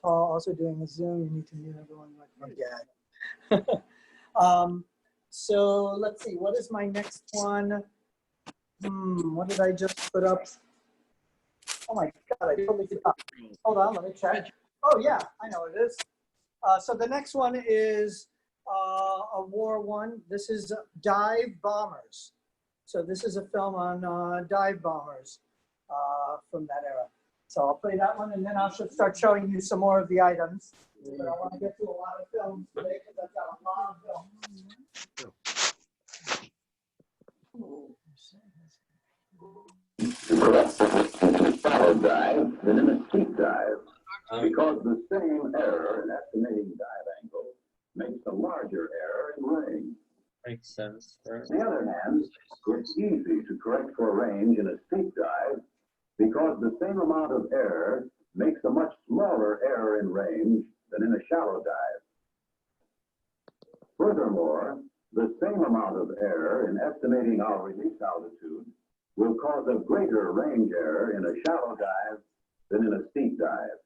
Paul, also doing a Zoom. You need to mute everyone like my dad. So let's see. What is my next one? What did I just put up? Oh my God, I totally forgot. Hold on, let me check. Oh yeah, I know what it is. So the next one is a war one. This is dive bombers. So this is a film on dive bombers from that era. So I'll play that one and then I'll start showing you some more of the items. But I want to get to a lot of films today because I've got a lot of films. Shallow dive than in a steep dive, because the same error in estimating dive angle makes a larger error in range. Makes sense. Right? On the other hand, it's easy to correct for range in a steep dive because the same amount of error makes a much smaller error in range than in a shallow dive. Furthermore, the same amount of error in estimating our release altitude will cause a greater range error in a shallow dive than in a steep dive.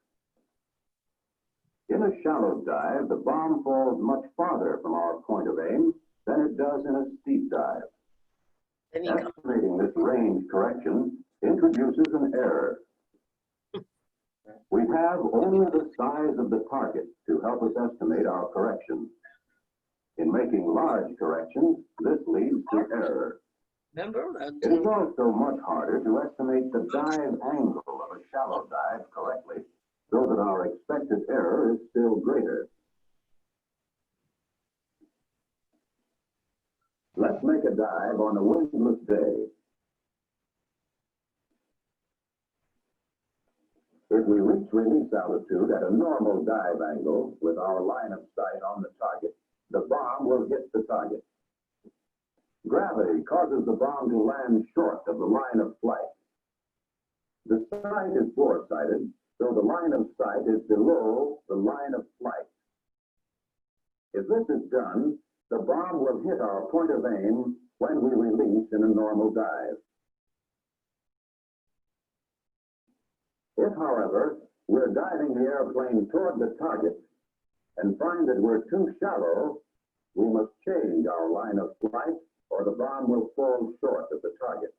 In a shallow dive, the bomb falls much farther from our point of aim than it does in a steep dive. Estimating this range correction introduces an error. We have only the size of the target to help us estimate our correction. In making large corrections, this leads to error. Remember? It is also much harder to estimate the dive angle of a shallow dive correctly, so that our expected error is still greater. Let's make a dive on a windless day. If we reach release altitude at a normal dive angle with our line of sight on the target, the bomb will hit the target. Gravity causes the bomb to land short of the line of flight. The sight is foresighted, so the line of sight is below the line of flight. If this is done, the bomb will hit our point of aim when we release in a normal dive. If, however, we're diving the airplane toward the target and find that we're too shallow, we must change our line of flight or the bomb will fall short of the target.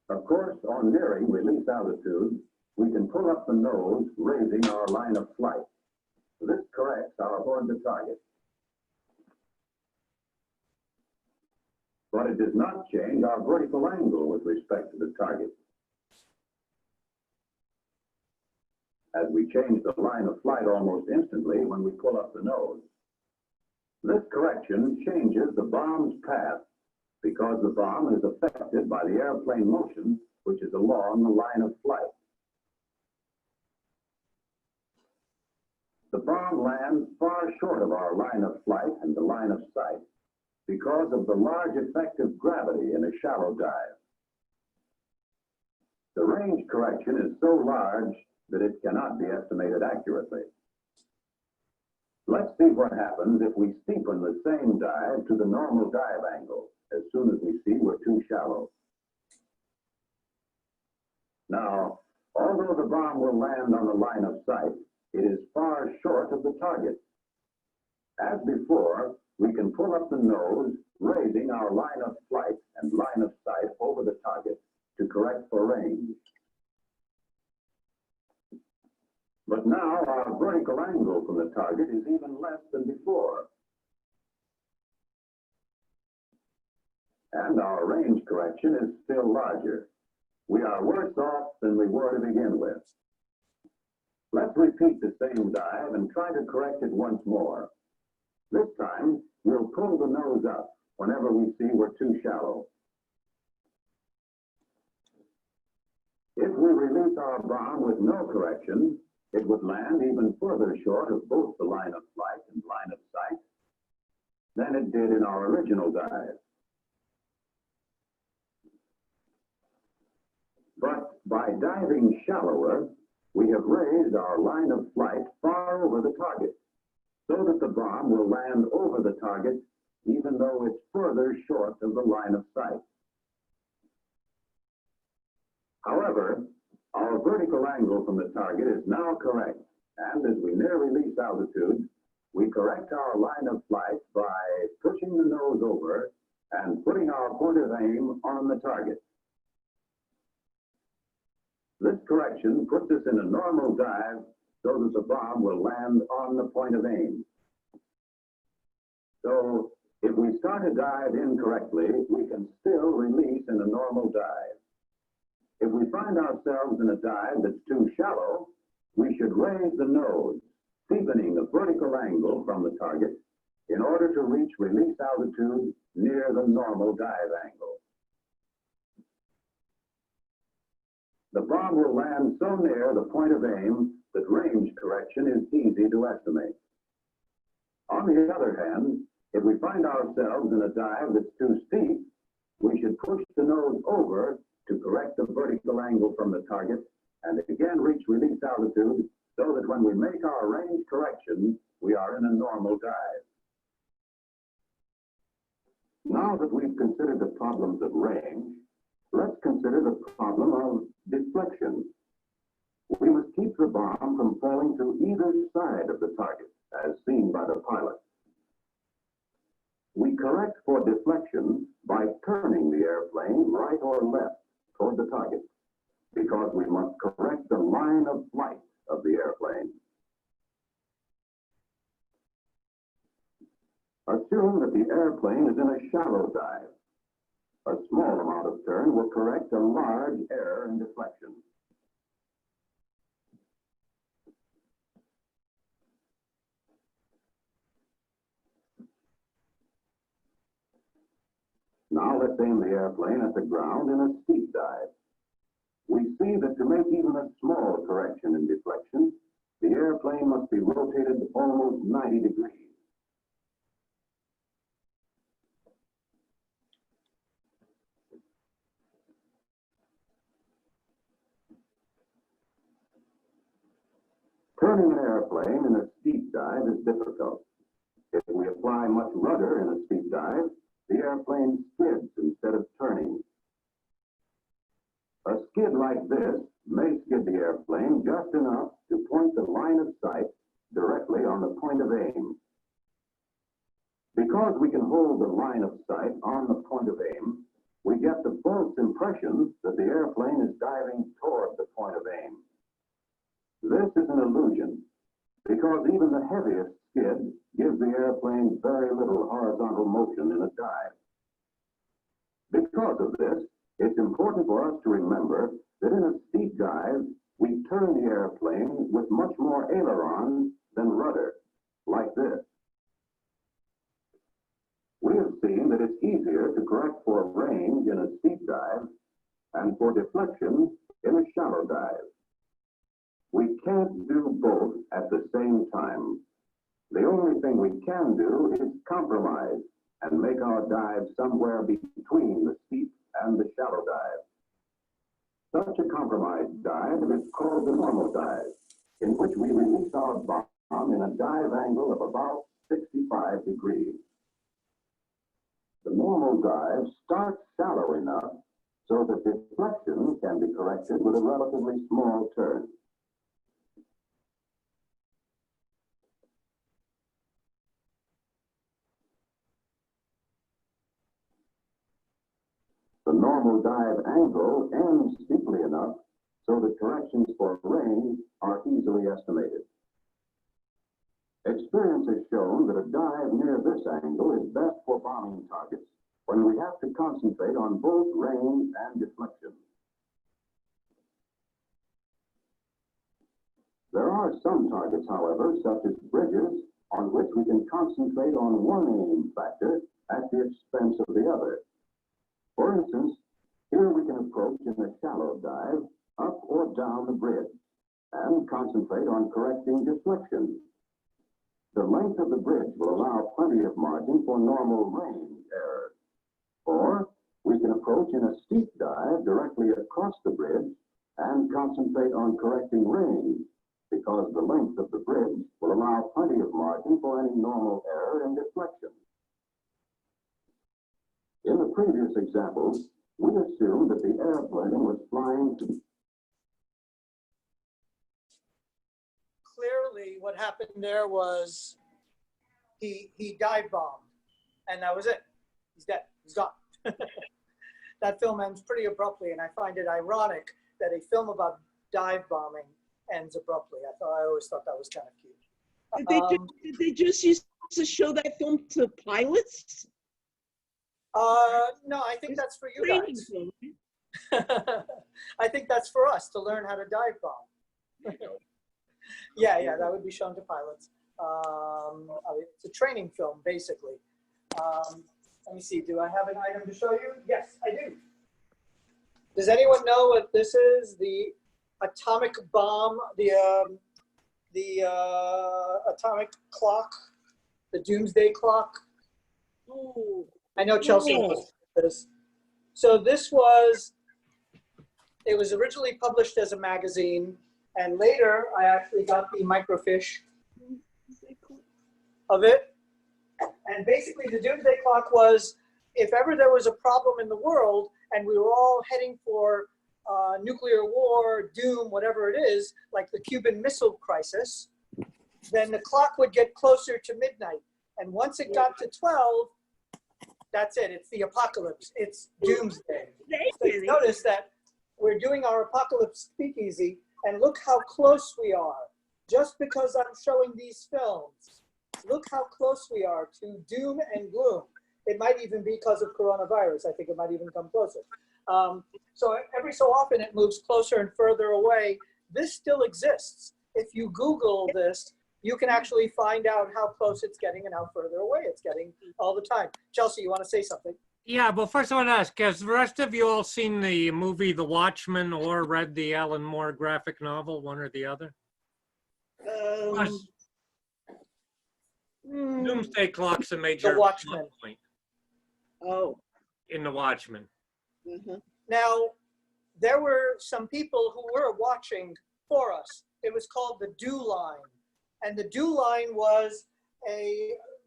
Of course, on nearing release altitude, we can pull up the nose, raising our line of flight. This corrects our toward the target. But it does not change our vertical angle with respect to the target. As we change the line of flight almost instantly when we pull up the nose. This correction changes the bomb's path because the bomb is affected by the airplane motion, which is along the line of flight. The bomb lands far short of our line of flight and the line of sight because of the large effect of gravity in a shallow dive. The range correction is so large that it cannot be estimated accurately. Let's see what happens if we steepen the same dive to the normal dive angle as soon as we see we're too shallow. Now, although the bomb will land on the line of sight, it is far short of the target. As before, we can pull up the nose, raising our line of flight and line of sight over the target to correct for range. But now our vertical angle from the target is even less than before. And our range correction is still larger. We are worse off than we were to begin with. Let's repeat the same dive and try to correct it once more. This time, we'll pull the nose up whenever we see we're too shallow. If we release our bomb with no correction, it would land even further short of both the line of flight and line of sight than it did in our original dive. But by diving shallower, we have raised our line of flight far over the target, so that the bomb will land over the target even though it's further short of the line of sight. However, our vertical angle from the target is now correct, and as we near release altitude, we correct our line of flight by pushing the nose over and putting our point of aim on the target. This correction puts us in a normal dive so that the bomb will land on the point of aim. So, if we start a dive incorrectly, we can still release in a normal dive. If we find ourselves in a dive that's too shallow, we should raise the nose, steepening the vertical angle from the target in order to reach release altitude near the normal dive angle. The bomb will land so near the point of aim that range correction is easy to estimate. On the other hand, if we find ourselves in a dive that's too steep, we should push the nose over to correct the vertical angle from the target and again reach release altitude so that when we make our range correction, we are in a normal dive. Now that we've considered the problems of range, let's consider the problem of deflection. We must keep the bomb from falling to either side of the target, as seen by the pilot. We correct for deflection by turning the airplane right or left toward the target, because we must correct the line of flight of the airplane. Assume that the airplane is in a shallow dive. A small amount of turn will correct a large error in deflection. Now let's aim the airplane at the ground in a steep dive. We see that to make even a small correction in deflection, the airplane must be rotated almost 90 degrees. Turning an airplane in a steep dive is difficult. If we apply much rudder in a steep dive, the airplane skids instead of turning. A skid like this may skid the airplane just enough to point the line of sight directly on the point of aim. Because we can hold the line of sight on the point of aim, we get the false impression that the airplane is diving toward the point of aim. This is an illusion, because even the heaviest skid gives the airplane very little horizontal motion in a dive. Because of this, it's important for us to remember that in a steep dive, we turn the airplane with much more aileron than rudder, like this. We have seen that it's easier to correct for range in a steep dive and for deflection in a shallow dive. We can't do both at the same time. The only thing we can do is compromise and make our dive somewhere between the steep and the shallow dive. Such a compromised dive is called the normal dive, in which we release our bomb in a dive angle of about 65 degrees. The normal dive starts shallow enough so that deflection can be corrected with a relatively small turn. The normal dive angle ends steeply enough so that corrections for range are easily estimated. Experience has shown that a dive near this angle is best for bombing targets when we have to concentrate on both range and deflection. There are some targets, however, such as bridges, on which we can concentrate on one aim factor at the expense of the other. For instance, here we can approach in a shallow dive up or down the bridge and concentrate on correcting deflection. The length of the bridge will allow plenty of margin for normal range error. Or we can approach in a steep dive directly across the bridge and concentrate on correcting range, because the length of the bridge will allow plenty of margin for any normal error in deflection. In the previous example, we assumed that the airplane was flying to Clearly, what happened there was he dive bombed, and that was it. He's dead. He's gone. That film ends pretty abruptly, and I find it ironic that a film about dive bombing ends abruptly. I always thought that was kind of cute. Did they just used to show that film to pilots? No, I think that's for you guys. I think that's for us to learn how to dive bomb. Yeah, that would be shown to pilots. It's a training film, basically. Let me see, do I have an item to show you? Yes, I do. Does anyone know what this is? The atomic bomb, the atomic clock, the doomsday clock? Oh, I know Chelsea knows this. So this was, it was originally published as a magazine, and later I actually got the microfiche of it. And basically the doomsday clock was, if ever there was a problem in the world and we were all heading for nuclear war, doom, whatever it is, like the Cuban Missile Crisis, then the clock would get closer to midnight. And once it got to 12, that's it. It's the apocalypse. It's doomsday. So you notice that we're doing our apocalypse speakeasy, and look how close we are. Just because I'm showing these films, look how close we are to doom and gloom. It might even be because of coronavirus. I think it might even come closer. So every so often it moves closer and further away. This still exists. If you Google this, you can actually find out how close it's getting and how further away it's getting all the time. Chelsea, you want to say something? Yeah, but first I want to ask, has the rest of you all seen the movie The Watchmen or read the Alan Moore graphic novel, one or the other? Doomsday Clock's a major The Watchmen. point Oh. in The Watchmen. Mm-hmm. Now, there were some people who were watching for us. It was called the DO line. And the DO line was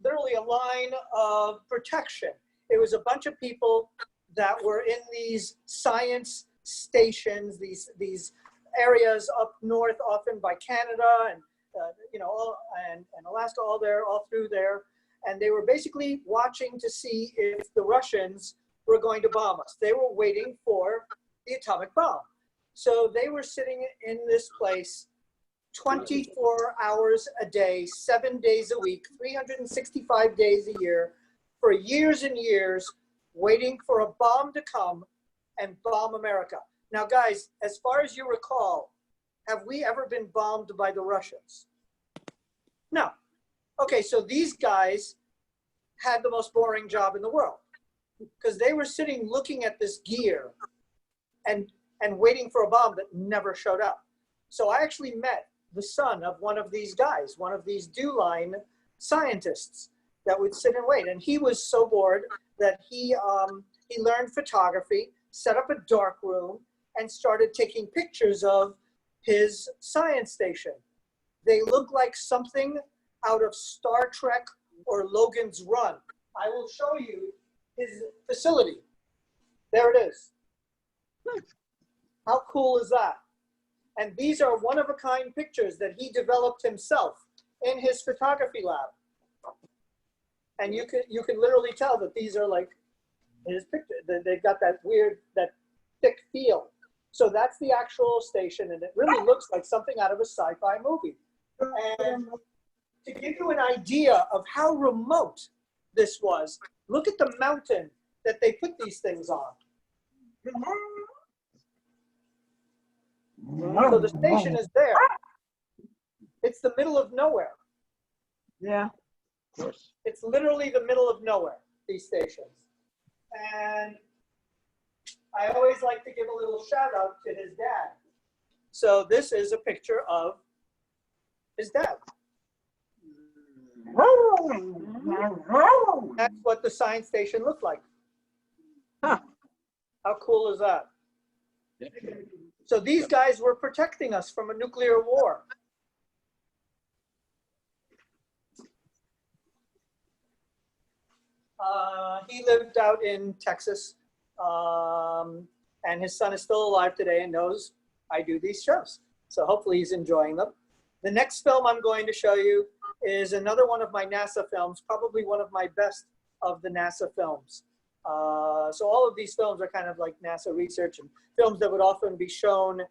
literally a line of protection. It was a bunch of people that were in these science stations, these areas up north, often by Canada and and Alaska, all through there. And they were basically watching to see if the Russians were going to bomb us. They were waiting for the atomic bomb. So they were sitting in this place 24 hours a day, 7 days a week, 365 days a year, for years and years, waiting for a bomb to come and bomb America. Now, guys, as far as you recall, have we ever been bombed by the Russians? No. Okay, so these guys had the most boring job in the world because they were sitting looking at this gear and waiting for a bomb that never showed up. So I actually met the son of one of these guys, one of these DO line scientists that would sit and wait. And he was so bored that he learned photography, set up a dark room, and started taking pictures of his science station. They look like something out of Star Trek or Logan's Run. I will show you his facility. There it is. How cool is that? And these are one-of-a-kind pictures that he developed himself in his photography lab. And you can literally tell that these are like his pictures. They've got that weird, that thick feel. So that's the actual station, and it really looks like something out of a sci-fi movie. And to give you an idea of how remote this was, look at the mountain that they put these things on. So the station is there. It's the middle of nowhere. Yeah. Of course. It's literally the middle of nowhere, these stations. And I always like to give a little shout out to his dad. So this is a picture of his dad. That's what the science station looked like. Huh. How cool is that? Yeah. So these guys were protecting us from a nuclear war. He lived out in Texas, and his son is still alive today and knows I do these shows. So hopefully he's enjoying them. The next film I'm going to show you is another one of my NASA films, probably one of my best of the NASA films. So all of these films are kind of like NASA research and films that would often be shown,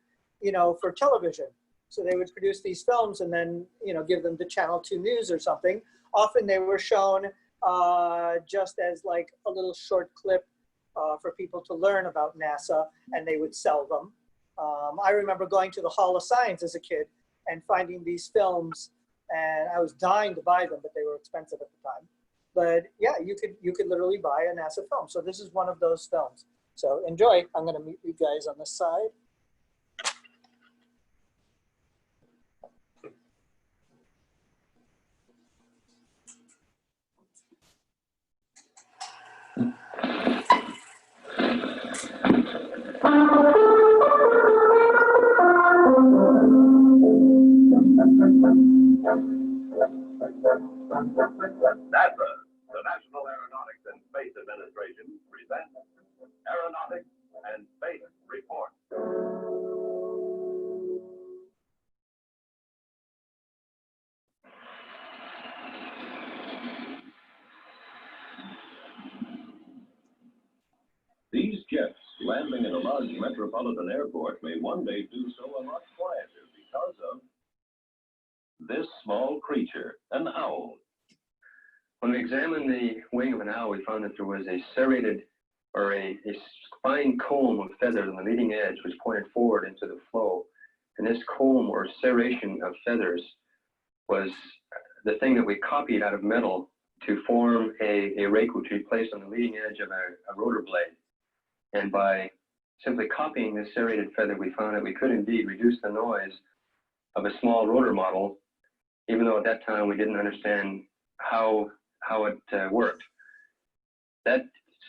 you know, for television. So they would produce these films and then, you know, give them to Channel 2 News or something. Often they were shown just as like a little short clip for people to learn about NASA, and they would sell them. I remember going to the Hall of Science as a kid and finding these films, and I was dying to buy them, but they were expensive at the time. But yeah, you could literally buy a NASA film. So this is one of those films. So enjoy. I'm going to meet you guys on this side. NASA, the National Aeronautics and Space Administration, presents Aeronautics and Space Report. These jets landing in a large metropolitan airport may one day do so a lot quieter because of this small creature, an owl. When we examined the wing of an owl, we found that there was a serrated, or a fine comb of feathers on the leading edge, which pointed forward into the flow. And this comb, or serration of feathers, was the thing that we copied out of metal to form a rake which we placed on the leading edge of a rotor blade. And by simply copying this serrated feather, we found that we could indeed reduce the noise of a small rotor model, even though at that time we didn't understand how it worked. That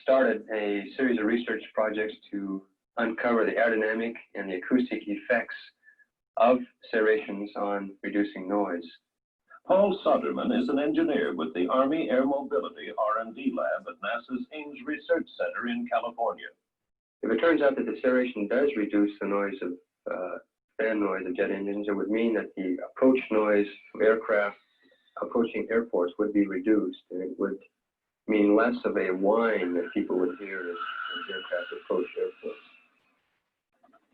started a series of research projects to uncover the aerodynamic and the acoustic effects of serrations on reducing noise. Paul Soderman is an engineer with the Army Air Mobility R&D Lab at NASA's Ames Research Center in California. If it turns out that the serration does reduce the noise of fan noise of jet engines, it would mean that the approach noise of aircraft approaching airports would be reduced, and it would mean less of a whine that people would hear as aircraft approach airports.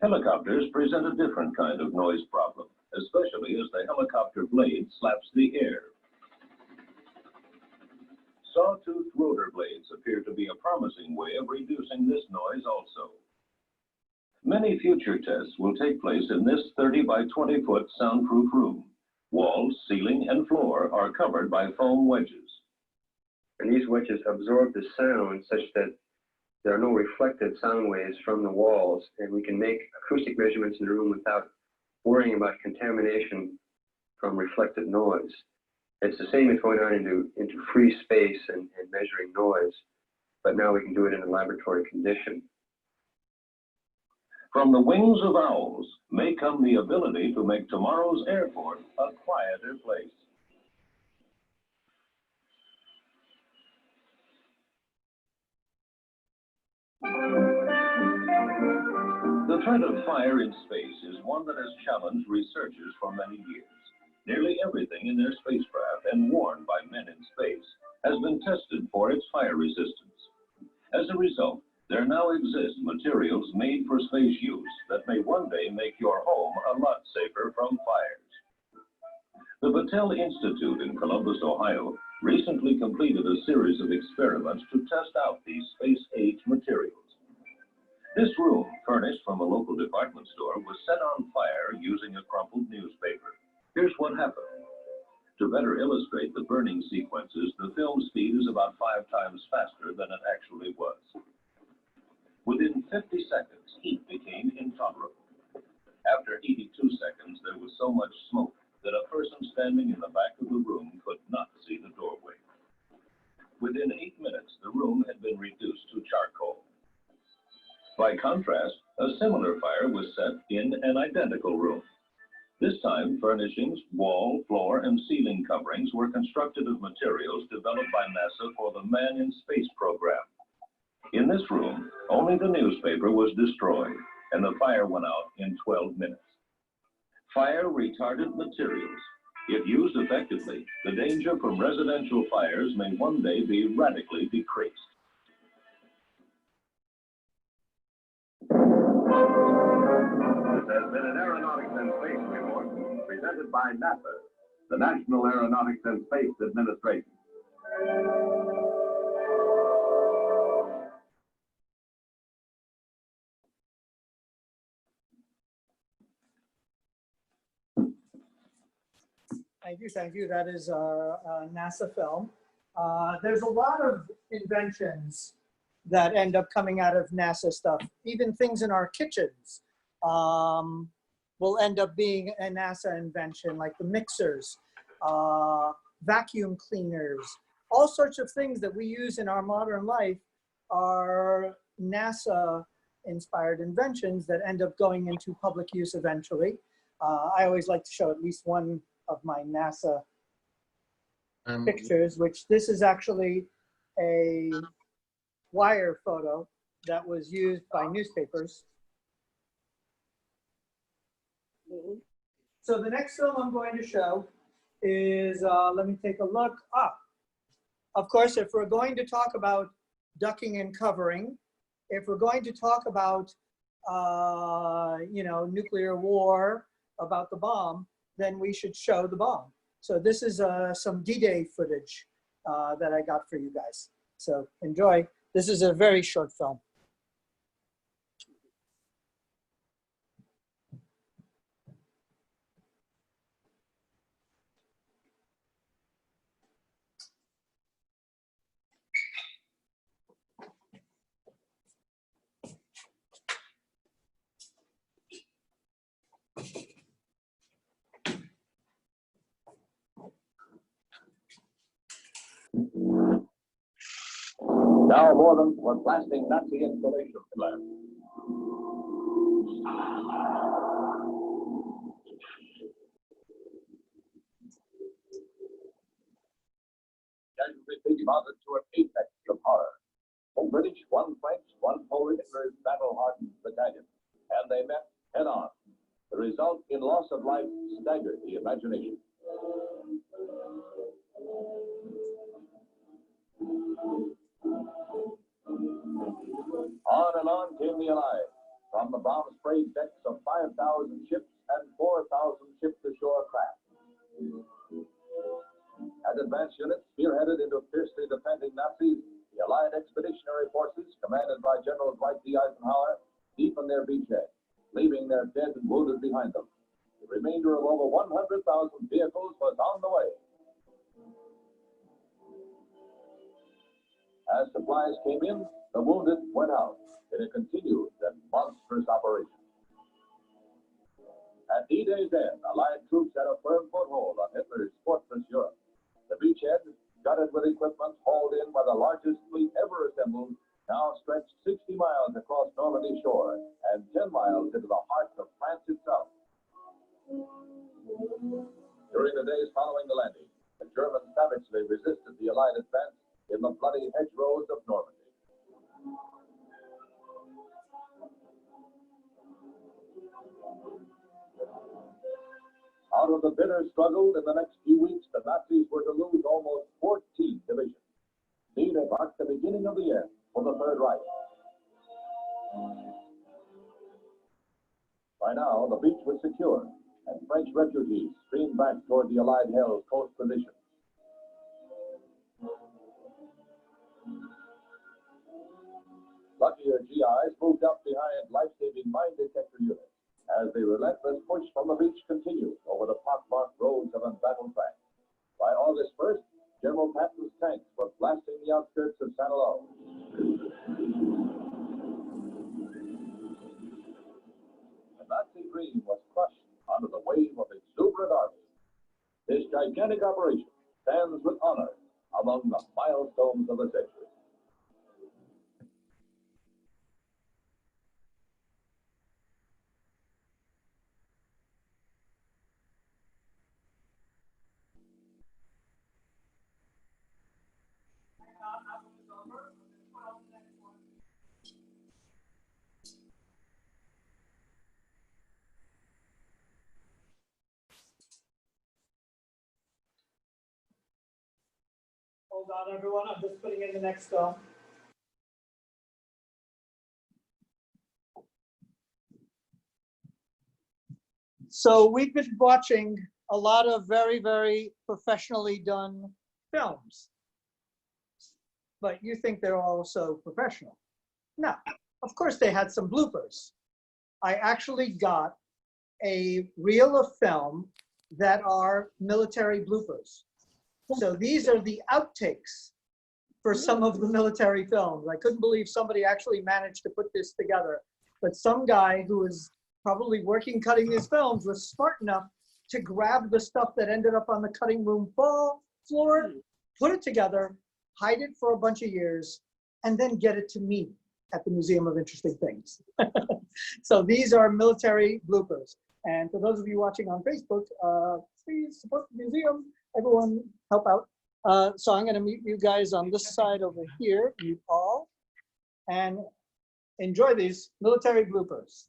Helicopters present a different kind of noise problem, especially as the helicopter blade slaps the air. Sawtooth rotor blades appear to be a promising way of reducing this noise also. Many future tests will take place in this 30 by 20 foot soundproof room. Walls, ceiling, and floor are covered by foam wedges. And these wedges absorb the sound such that there are no reflected sound waves from the walls, and we can make acoustic measurements in the room without worrying about contamination from reflected noise. It's the same as going out into free space and measuring noise, but now we can do it in a laboratory condition. From the wings of owls may come the ability to make tomorrow's airport a quieter place. The threat of fire in space is one that has challenged researchers for many years. Nearly everything in their spacecraft and worn by men in space has been tested for its fire resistance. As a result, there now exist materials made for space use that may one day make your home a lot safer from fires. The Battelle Institute in Columbus, Ohio, recently completed a series of experiments to test out these space-age materials. This room, furnished from a local department store, was set on fire using a crumpled newspaper. Here's what happened. To better illustrate the burning sequences, the film speed is about 5 times faster than it actually was. Within 50 seconds, heat became intolerable. After 82 seconds, there was so much smoke that a person standing in the back of the room could not see the doorway. Within 8 minutes, the room had been reduced to charcoal. By contrast, a similar fire was set in an identical room. This time, furnishings, wall, floor, and ceiling coverings were constructed of materials developed by NASA for the Man in Space program. In this room, only the newspaper was destroyed, and the fire went out in 12 minutes. Fire-retardant materials. If used effectively, the danger from residential fires may one day be radically decreased. This has been an Aeronautics and Space Report presented by NASA, the National Aeronautics and Space Administration. Thank you. That is our NASA film. There's a lot of inventions that end up coming out of NASA stuff. Even things in our kitchens will end up being a NASA invention, like the mixers, vacuum cleaners, all sorts of things that we use in our modern life are NASA-inspired inventions that end up going into public use eventually. I always like to show at least one of my NASA pictures, which this is actually a wire photo that was used by newspapers. So the next film I'm going to show is, let me take a look. Of course, if we're going to talk about ducking and covering, if we're going to talk about, nuclear war, about the bomb, then we should show the bomb. So this is some D-Day footage that I got for you guys. So enjoy. This is a very short film. Now more than were blasting Nazi installation plans. Casualty figure mounted to an apex of horror. One British, one French, one Polish battle-hardened battalion, and they met head-on. The result in loss of life staggered the imagination. On and on came the Allies, from the bomb-sprayed decks of 5,000 ships and 4,000 ship-to-shore craft. As advance units spearheaded into fiercely defending Nazis, the Allied Expeditionary Forces, commanded by General Dwight D. Eisenhower, deepened their beachhead, leaving their dead and wounded behind them. The remainder of over 100,000 vehicles was on the way. As supplies came in, the wounded went out in a continued and monstrous operation. At D-Day's end, Allied troops had a firm foothold on Hitler's fortress Europe. The beachhead, gutted with equipment hauled in by the largest fleet ever assembled, now stretched 60 miles across Normandy shore and 10 miles into the heart of France itself. During the days following the landing, the Germans savagely resisted the Allied advance in the bloody hedgerows of Normandy. Out of the bitter struggle in the next few weeks, the Nazis were to lose almost 14 divisions. Indeed, it marked the beginning of the end for the Third Reich. By now, the beach was secure, and French refugees streamed back toward the Allied-held coast positions. Luckier GIs moved up behind life-saving mine detector units as the relentless push from the beach continued over the pockmarked roads of embattled France. By August 1st, General Patton's tanks were blasting the outskirts of Saint-Malo. The Nazi dream was crushed under the wave of exuberant armies. This gigantic operation stands with honor among the milestones of the century. Hold on, everyone. I'm just putting in the next film. So we've been watching a lot of very, very professionally done films. But you think they're all so professional. No, of course they had some bloopers. I actually got a reel of film that are military bloopers. So these are the outtakes for some of the military films. I couldn't believe somebody actually managed to put this together. But some guy who was probably working cutting these films was smart enough to grab the stuff that ended up on the cutting room floor, put it together, hide it for a bunch of years, and then get it to me at the Museum of Interesting Things. So these are military bloopers. And for those of you watching on Facebook, please support the museum. Everyone help out. So I'm going to meet you guys on this side over here, you all, and enjoy these military bloopers.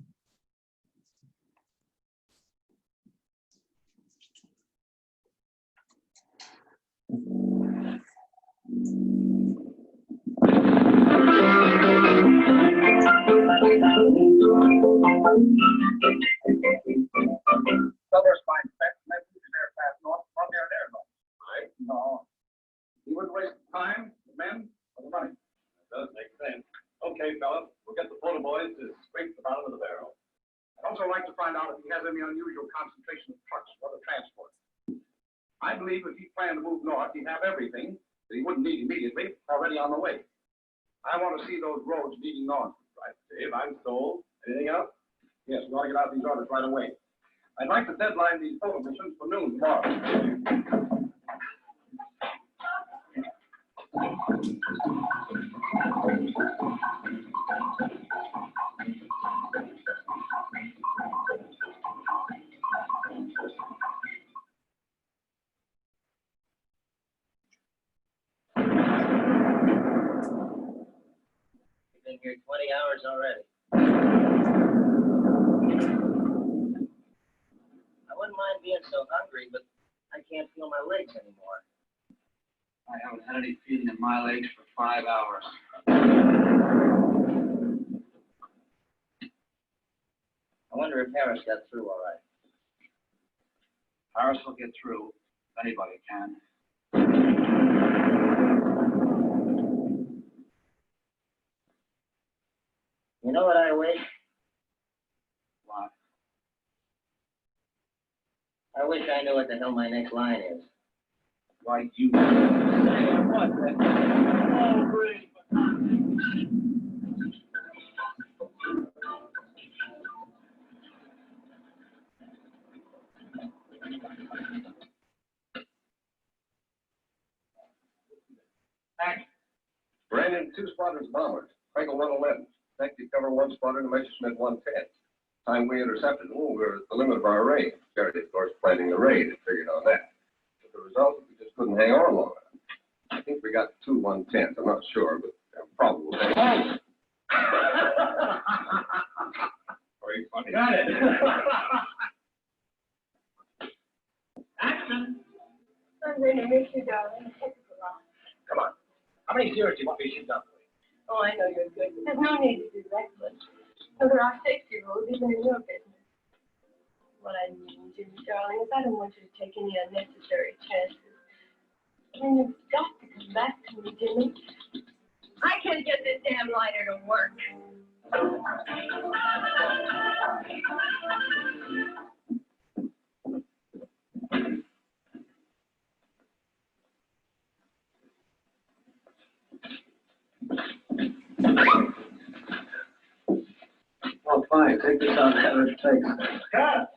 Southwest Mine Spec, aircraft north from their airline. Right? No. You wouldn't waste the time, the men, or the money. That does make sense. Okay, fellas, we'll get the photo boys to scrape the bottom of the barrel. I'd also like to find out if he has any unusual concentration of trucks for the transport. I believe if he planned to move north, he'd have everything that he wouldn't need immediately already on the way. I want to see those roads leading north. Right, Dave, I'm sold. Anything else? Yes, we want to get out these orders right away. I'd like to deadline these photo missions for noon tomorrow. You've been here 20 hours already. I wouldn't mind being so hungry, but I can't feel my legs anymore. I haven't had any feeling in my legs for 5 hours. I wonder if Harris got through all right. Harris will get through. Anybody can. You know what I wish? What? I wish I knew what the hell my next line is. Why, you say what? Oh, great. Action. Brandon, 2 squadrons bombers. Frankel 111. Detective cover 1 squadron, Messerschmitt 110. Time we intercepted, we were at the limit of our range. Garrett, of course, planning the raid and figured on that. But the result, we just couldn't hang on long enough. I think we got 2 110s. I'm not sure, but probably will hang on. Very funny. Got it. Action. I'm going to miss you, darling. Come on. How many zeros do you want me to shoot down? Oh, I know you're good. There's no need to be reckless. So there are safety rules even in your business. What I mean, Jimmy, darling, is I don't want you to take any unnecessary chances. I mean, you've got to come back to me, Jimmy. I can't get this damn lighter to work. Oh, fine. Take this out and have it taken. Got it.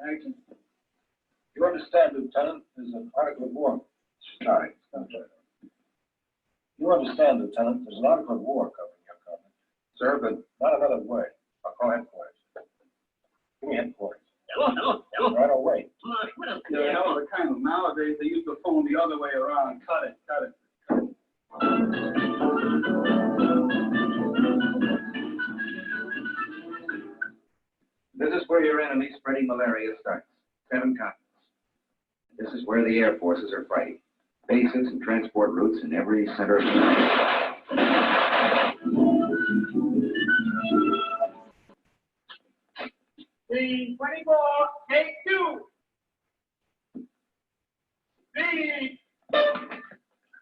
Action. You understand, Lieutenant, there's an article of war. Sorry. You understand, Lieutenant, there's an article of war covering your company. Sir, but not another word. I'll call headquarters. Give me headquarters. Hello. Right away. What else? Yeah, hell of a kind of nowadays they use the phone the other way around. Cut it. your enemy spreading malaria starts. 7 continents. This is where the air forces are fighting. Bases and transport routes in every center of the Scene 24, take 2. Speed.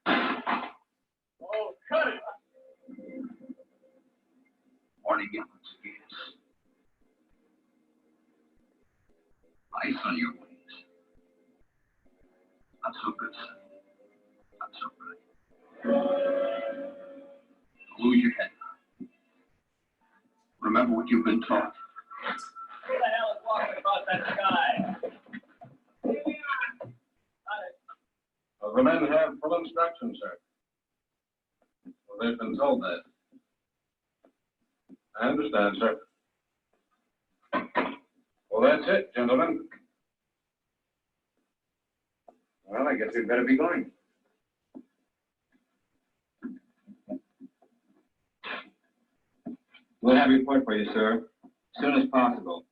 Oh, cut it. warning inputs gas. Ice on your wings. Not so good, son. Not so good. Lose your head. Remember what you've been taught. Who the hell is walking across that sky? Well, the men have full instructions, sir. Well, they've been told that. I understand, sir. Well, that's it, gentlemen. Well, I guess we'd better be going. We'll have your report for you, sir, as soon as possible.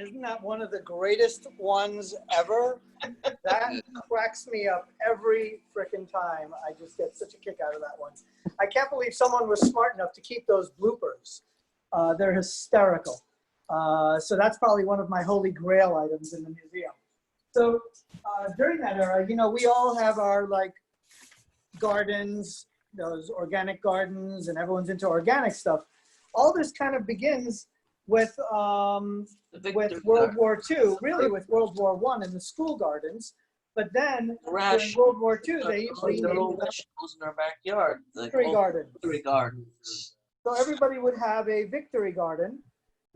Isn't that one of the greatest ones ever? That cracks me up every frickin' time. I just get such a kick out of that one. I can't believe someone was smart enough to keep those bloopers. They're hysterical. So that's probably one of my holy grail items in the museum. So during that era, you know, we all have our like gardens, those organic gardens, and everyone's into organic stuff. All this kind of begins with World War II, really with World War I and the school gardens. But then during World War II, they little vegetables in our backyard. Victory gardens. Victory gardens. So everybody would have a victory garden,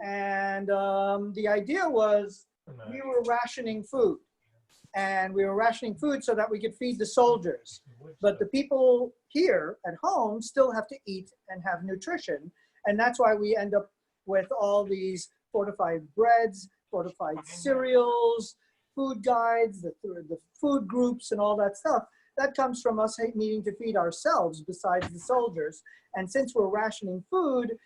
and the idea was we were rationing food, and we were rationing food so that we could feed the soldiers. But the people here at home still have to eat and have nutrition, and that's why we end up with all these fortified breads, fortified cereals, food guides, the food groups, and all that stuff. That comes from us needing to feed ourselves besides the soldiers. And since we're rationing food,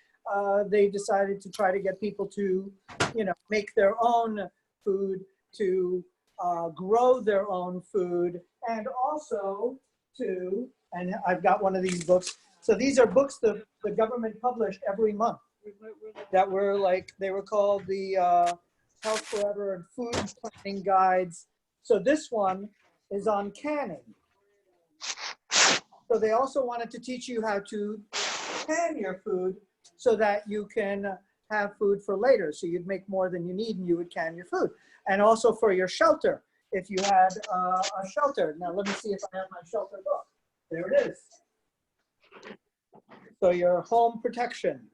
they decided to try to get people to, you know, make their own food, to grow their own food, and also to, and I've got one of these books. So these are books the government published every month that were like, they were called the Health Forever and Food Planning Guides. So this one is on canning. So they also wanted to teach you how to can your food so that you can have food for later. So you'd make more than you need and you would can your food. And also for your shelter, if you had a shelter. Now let me see if I have my shelter book. There it is. So your home protection.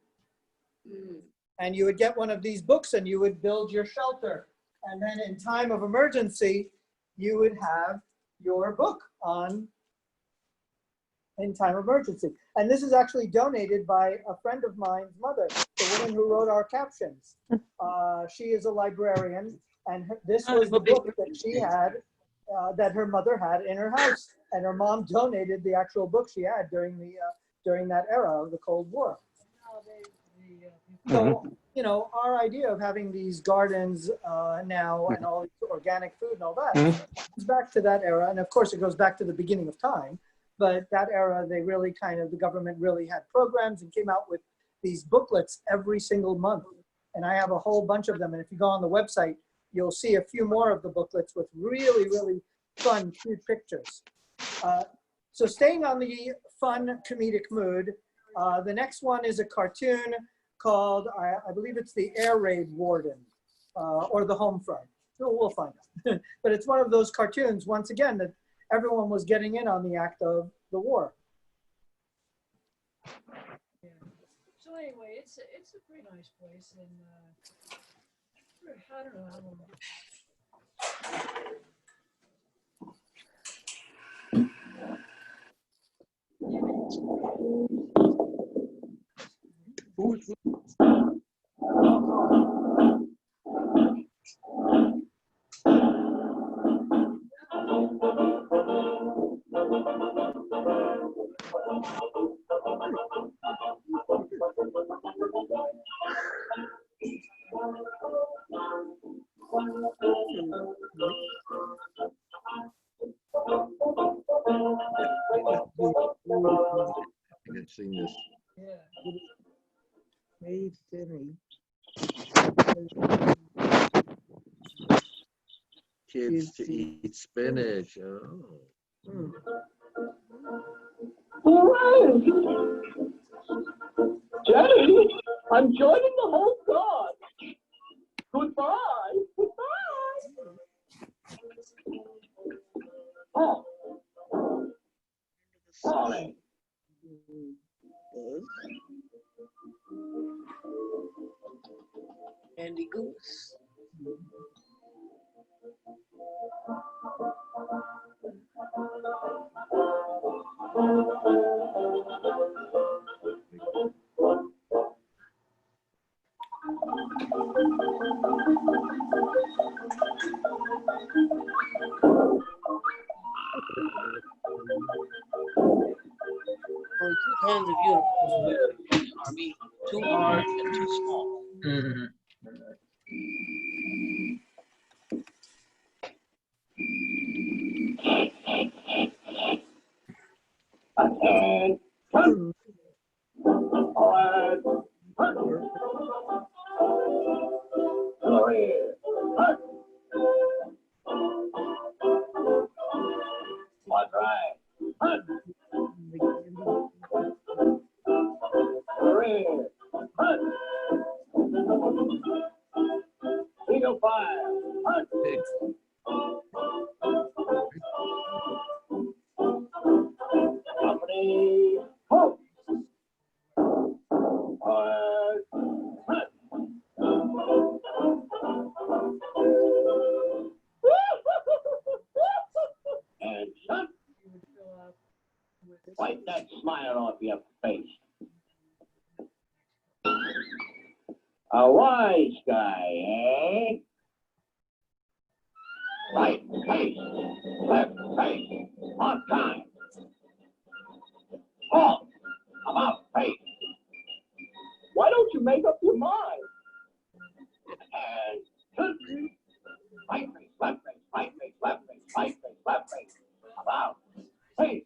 And you would get one of these books and you would build your shelter. And then in time of emergency, you would have your book on in time of emergency. And this is actually donated by a friend of mine's mother, the woman who wrote our captions. She is a librarian, and this was the book that she had, that her mother had in her house. And her mom donated the actual book she had during that era of the Cold War. So, you know, our idea of having these gardens now and all this organic food and all that goes back to that era. And of course, it goes back to the beginning of time. But that era, they really kind of, the government really had programs and came out with these booklets every single month. And I have a whole bunch of them. And if you go on the website, you'll see a few more of the booklets with really, really fun, cute pictures. So staying on the fun comedic mood, the next one is a cartoon called, I believe it's the Air Raid Warden, or the Home Front. So we'll find out. But it's one of those cartoons, once again, that everyone was getting in on the act of the war. Yeah. So anyway, it's a pretty nice place, and I don't know how long. I've seen this. Hey, Denny. Kids to eat spinach. Oh. Jenny, I'm joining the whole squad. Goodbye. Goodbye. Oh. Polly. Andy Goose. Only two kinds of uniforms we wear in the Army, too large and too small. And turn. Forward. Turn. Rear. Turn. One right. Turn. Rear. Turn. Single fire. Turn. Company. Hold. Forward. Turn. And shut. Wipe that smile off your face. A wise guy, eh? Right face, left face, on time. Halt, about face. Why don't you make up your mind? And turn. Right face, left face, right face, left face, right face, left face. About face.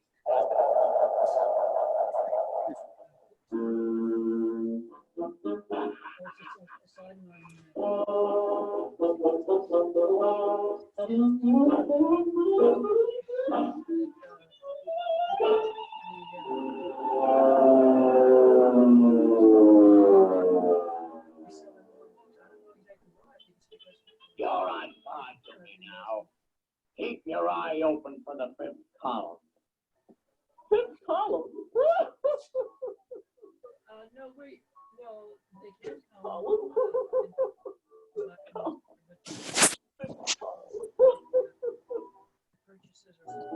You're on guard to me now. Keep your eye open for the fifth column. Fifth column? No, wait. Well, they can't purchases are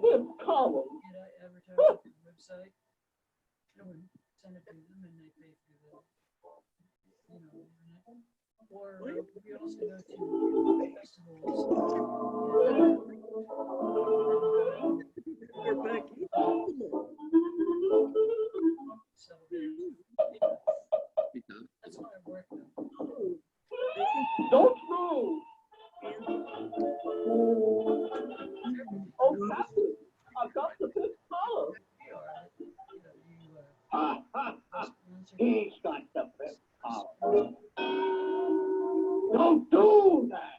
Fifth column? advertised on the website. I would send it to them and they pay for the, or we also go to festivals. That's why I work though. Don't move! Oh, Captain, I've got the fifth column. He's got the fifth column. Don't do that!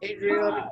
Adrian.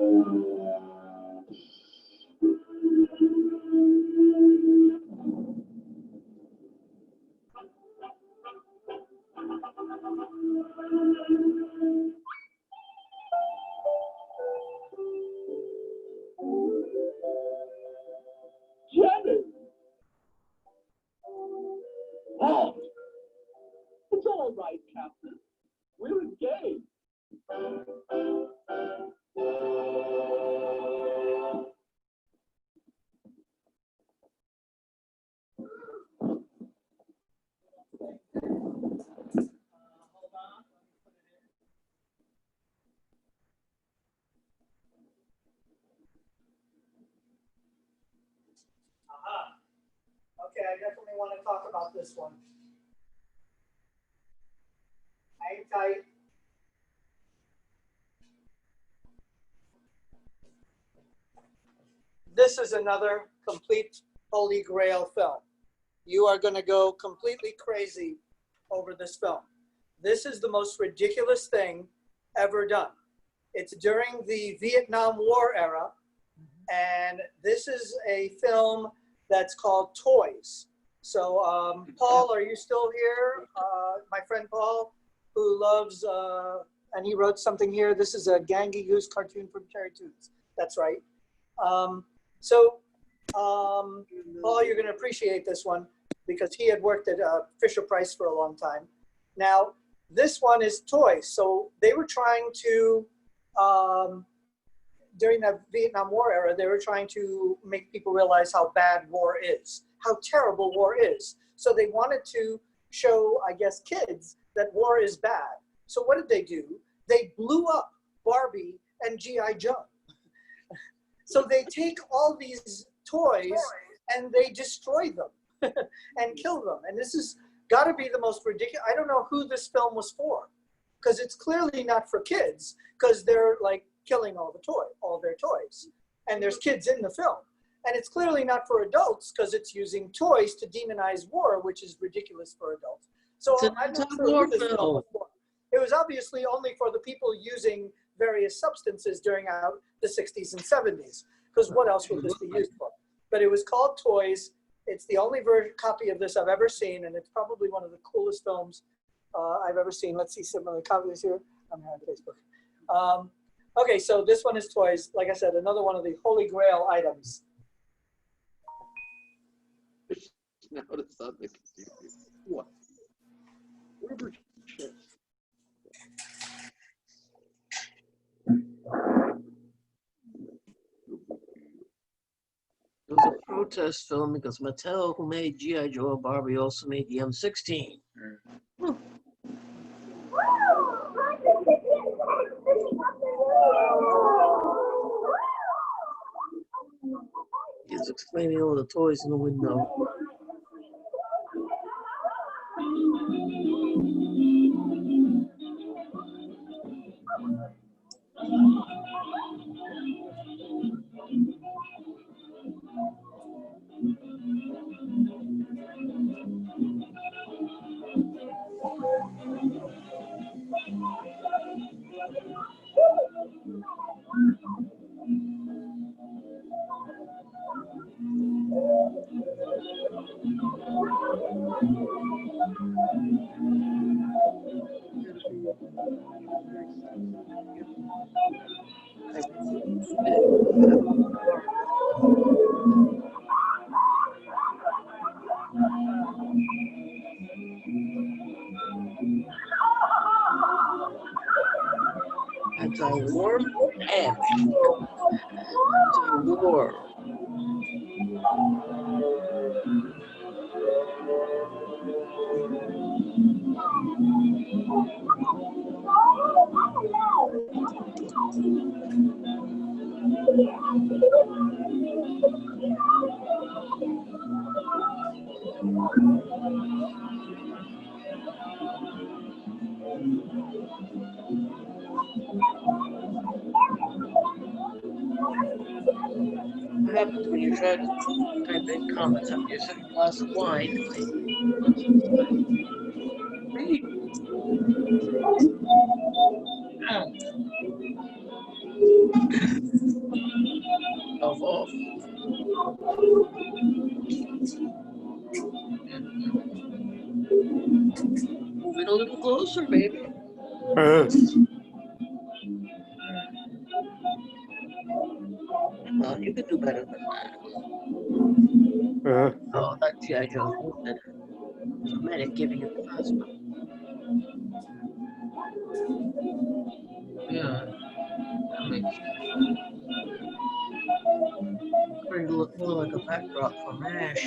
Janet! Paul! It's all right, Captain. We're engaged. Okay, I definitely want to talk about this one. Hang tight. This is another complete Holy Grail film. You are going to go completely crazy over this film. This is the most ridiculous thing ever done. It's during the Vietnam War era, and this is a film that's called Toys. So, Paul, are you still here? My friend Paul, who loves, and he wrote something here. This is a Gangy Goose cartoon from Cherry Toots. That's right. Paul, you're going to appreciate this one because he had worked at Fisher-Price for a long time. Now, this one is Toys. So they were trying to, during the Vietnam War era, they were trying to make people realize how bad war is, how terrible war is. So they wanted to show, I guess, kids that war is bad. So what did they do? They blew up Barbie and G.I. Joe. So they take all these toys and they destroy them and kill them. And this has got to be the most ridiculous. I don't know who this film was for, because it's clearly not for kids, because they're like killing all their toys. And there's kids in the film. And it's clearly not for adults, because it's using toys to demonize war, which is ridiculous for adults. So I'm not sure who this film was for. It was obviously only for the people using various substances during the 60s and 70s, because what else would this be used for? But it was called Toys. It's the only copy of this I've ever seen, and it's probably one of the coolest films I've ever seen. Let's see some of the copies here. I'm here on Facebook. Okay, so this one is Toys. Like I said, another one of the Holy Grail items. Notice on the computer. What? Rubber chips. It was a protest film because Mattel, who made G.I. Joe and Barbie, also made the M16. He's explaining all the toys in the window. Anti-war and anti-war. What happens when you try to type in comments after you set a glass of wine? John. You could do better than that. Uh-huh. Oh, that G.I. Joe was better. Medic giving it the hospital. Yeah, that makes sense. Starting to look more like a backdrop for MASH.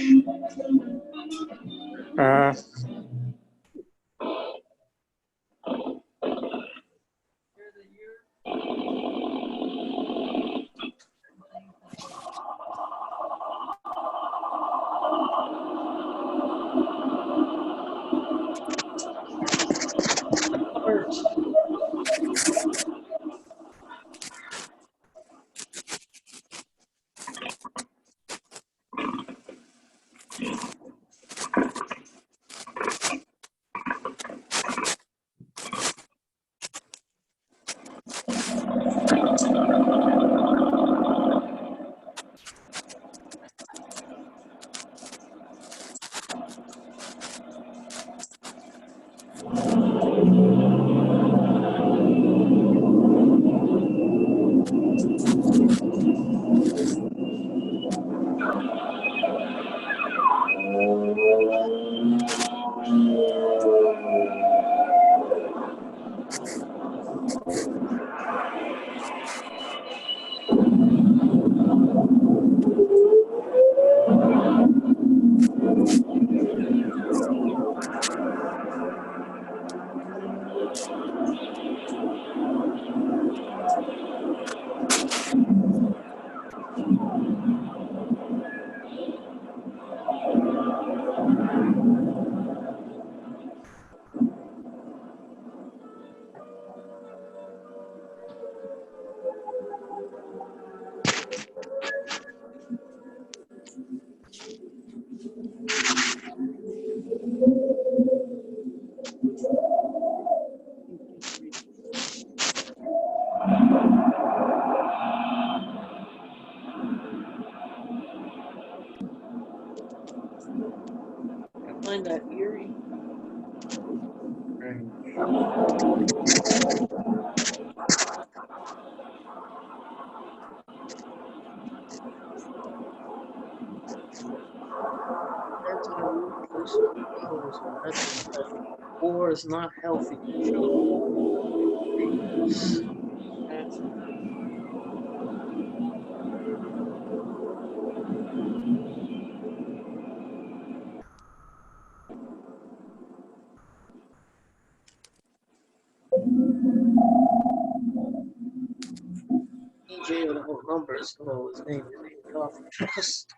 I find that eerie. War is not healthy. EJ with the whole numbers. Oh, his name is off trust.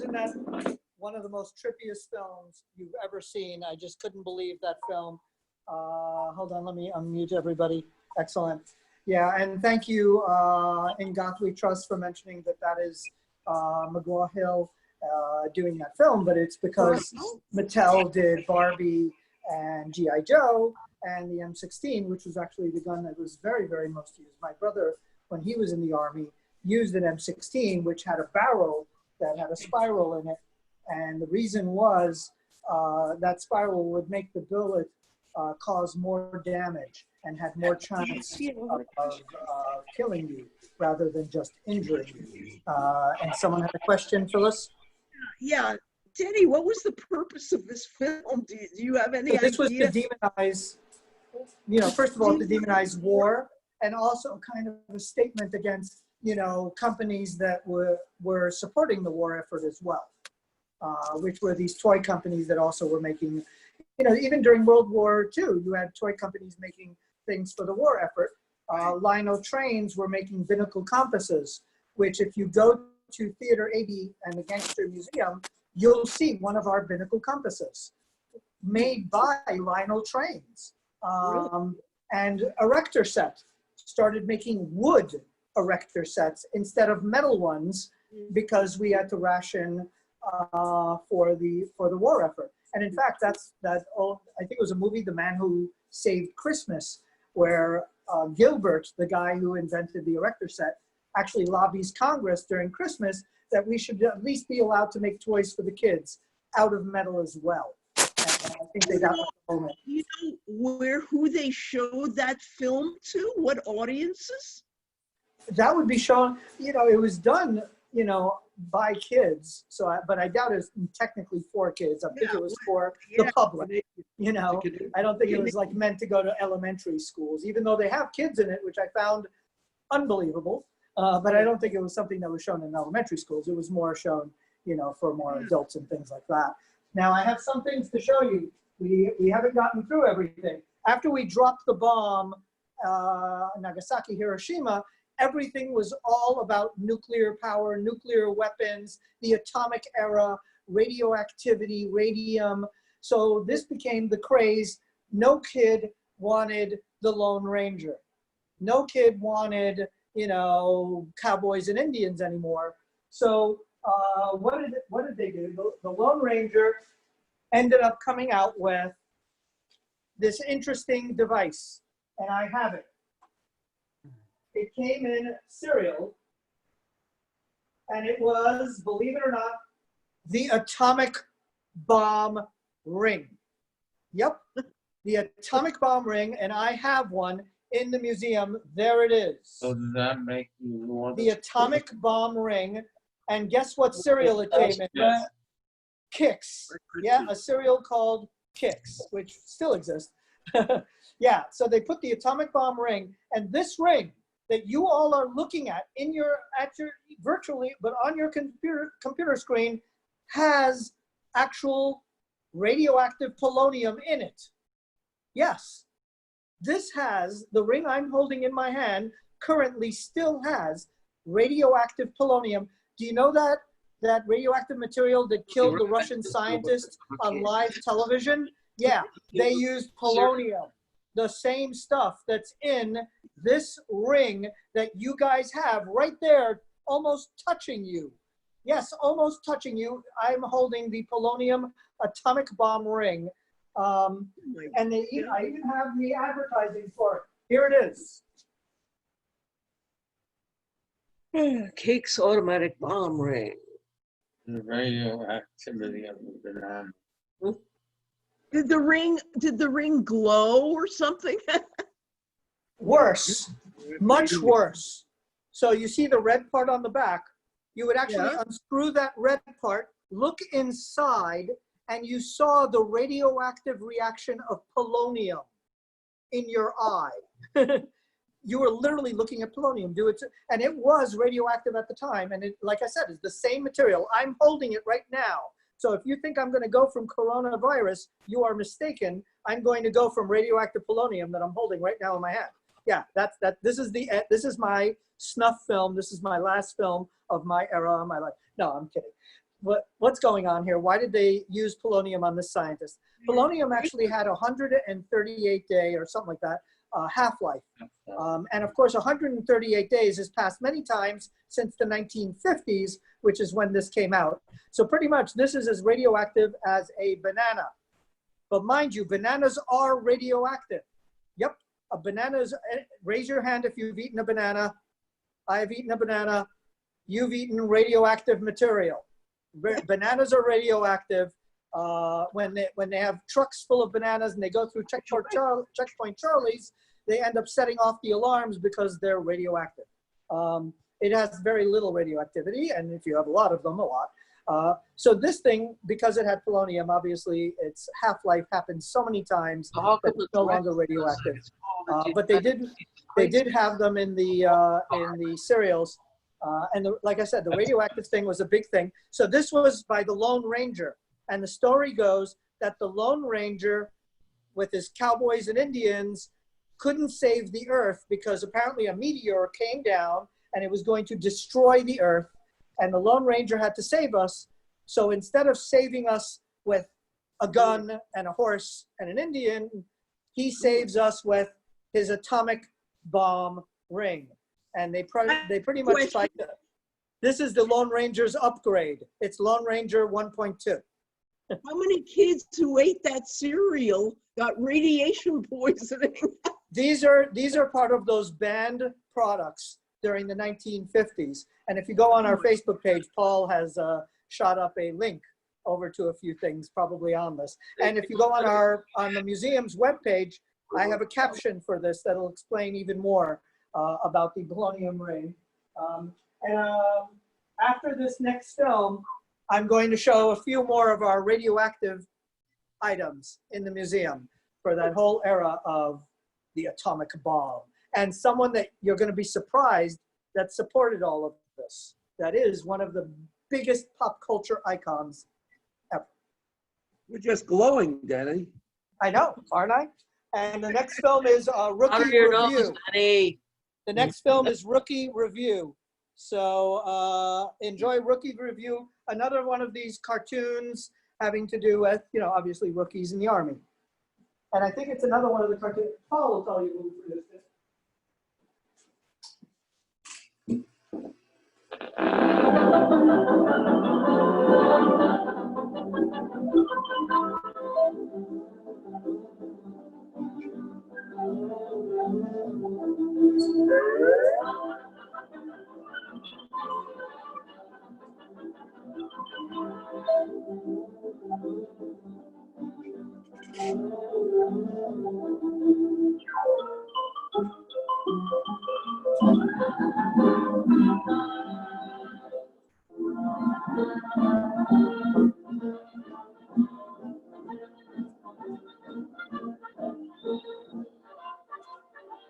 Isn't that one of the most trippiest films you've ever seen? I just couldn't believe that film. Hold on, let me unmute everybody. Excellent. Yeah, and thank you, Ingat We Trust, for mentioning that that is McGraw-Hill doing that film, but it's because Mattel did Barbie and G.I. Joe and the M16, which was actually the gun that was very, very most used. My brother, when he was in the Army, used an M16, which had a barrel that had a spiral in it. And the reason was that spiral would make the bullet cause more damage and had more chance of killing you rather than just injuring you. And someone had a question, Phyllis? Yeah, Teddy, what was the purpose of this film? Do you have any idea? This was to demonize, you know, first of all, to demonize war, and also kind of a statement against, you know, companies that were supporting the war effort as well, which were these toy companies that also were making, you know, even during World War II, you had toy companies making things for the war effort. Lionel Trains were making binnacle compasses, which if you go to Theater 80 and the Gangster Museum, you'll see one of our binnacle compasses made by Lionel Trains. And Erector Set started making wood erector sets instead of metal ones because we had to ration for the war effort. And in fact, I think it was a movie, The Man Who Saved Christmas, where Gilbert, the guy who invented the erector set, actually lobbies Congress during Christmas that we should at least be allowed to make toys for the kids out of metal as well. And I think they got that moment. You know who they showed that film to? What audiences? That would be shown, you know, it was done, you know, by kids. So, but I doubt it was technically for kids. I think it was for the public, you know. I don't think it was like meant to go to elementary schools, even though they have kids in it, which I found unbelievable. But I don't think it was something that was shown in elementary schools. It was more shown, you know, for more adults and things like that. Now, I have some things to show you. We haven't gotten through everything. After we dropped the bomb, Nagasaki, Hiroshima, everything was all about nuclear power, nuclear weapons, the atomic era, radioactivity, radium. So this became the craze. No kid wanted the Lone Ranger. No kid wanted, you know, cowboys and Indians anymore. So what did they do? The Lone Ranger ended up coming out with this interesting device, and I have it. It came in cereal, and it was, believe it or not, the atomic bomb ring. Yep, the atomic bomb ring, and I have one in the museum. There it is. So does that make you want the atomic bomb ring? And guess what cereal it came in? Yes. Kix. Yeah, a cereal called Kix, which still exists. Yeah, so they put the atomic bomb ring, and this ring that you all are looking at virtually, but on your computer screen, has actual radioactive polonium in it. Yes, this has, the ring I'm holding in my hand currently still has radioactive polonium. Do you know that radioactive material that killed the Russian scientists on live television? Yeah, they used polonium, the same stuff that's in this ring that you guys have right there, almost touching you. Yes, almost touching you. I'm holding the polonium atomic bomb ring. And I even have the advertising for it. Here it is. Cake's automatic bomb ring. the radioactivity of the banana? Did the ring glow or something? Worse, much worse. So you see the red part on the back. You would actually unscrew that red part, look inside, and you saw the radioactive reaction of polonium in your eye. You were literally looking at polonium, and it was radioactive at the time. And it, like I said, is the same material. I'm holding it right now. So if you think I'm going to go from coronavirus, you are mistaken. I'm going to go from radioactive polonium that I'm holding right now in my hand. Yeah, this is my snuff film. This is my last film of my era of my life. No, I'm kidding. what's going on here? Why did they use polonium on this scientist? Polonium actually had a 138-day or something like that half-life. And of course, 138 days has passed many times since the 1950s, which is when this came out. So pretty much this is as radioactive as a banana. But mind you, bananas are radioactive. Yep, a banana is, raise your hand if you've eaten a banana. I have eaten a banana. You've eaten radioactive material. Bananas are radioactive. When they have trucks full of bananas and they go through checkpoint Charlie's, they end up setting off the alarms because they're radioactive. It has very little radioactivity, and if you have a lot of them, a lot. So this thing, because it had polonium, obviously its half-life happened so many times that it's no longer radioactive. But they did have them in the cereals. And like I said, the radioactive thing was a big thing. So this was by the Lone Ranger. And the story goes that the Lone Ranger, with his cowboys and Indians, couldn't save the Earth because apparently a meteor came down and it was going to destroy the Earth. And the Lone Ranger had to save us. So instead of saving us with a gun and a horse and an Indian, he saves us with his atomic bomb ring. And they pretty much fight. This is the Lone Ranger's upgrade. It's Lone Ranger 1.2. How many kids who ate that cereal got radiation poisoning? These are part of those banned products during the 1950s. And if you go on our Facebook page, Paul has shot up a link over to a few things probably on this. And if you go on the museum's webpage, I have a caption for this that'll explain even more about the polonium ring. After this next film, I'm going to show a few more of our radioactive items in the museum for that whole era of the atomic bomb. And someone that you're going to be surprised that supported all of this. That is one of the biggest pop culture icons ever. You're just glowing, Danny. I know, aren't I? And the next film is Rookie Review. The next film is Rookie Review. So enjoy Rookie Review. Another one of these cartoons having to do with, you know, obviously rookies in the Army. And I think it's another one of the cartoons. Paul will tell you who this is.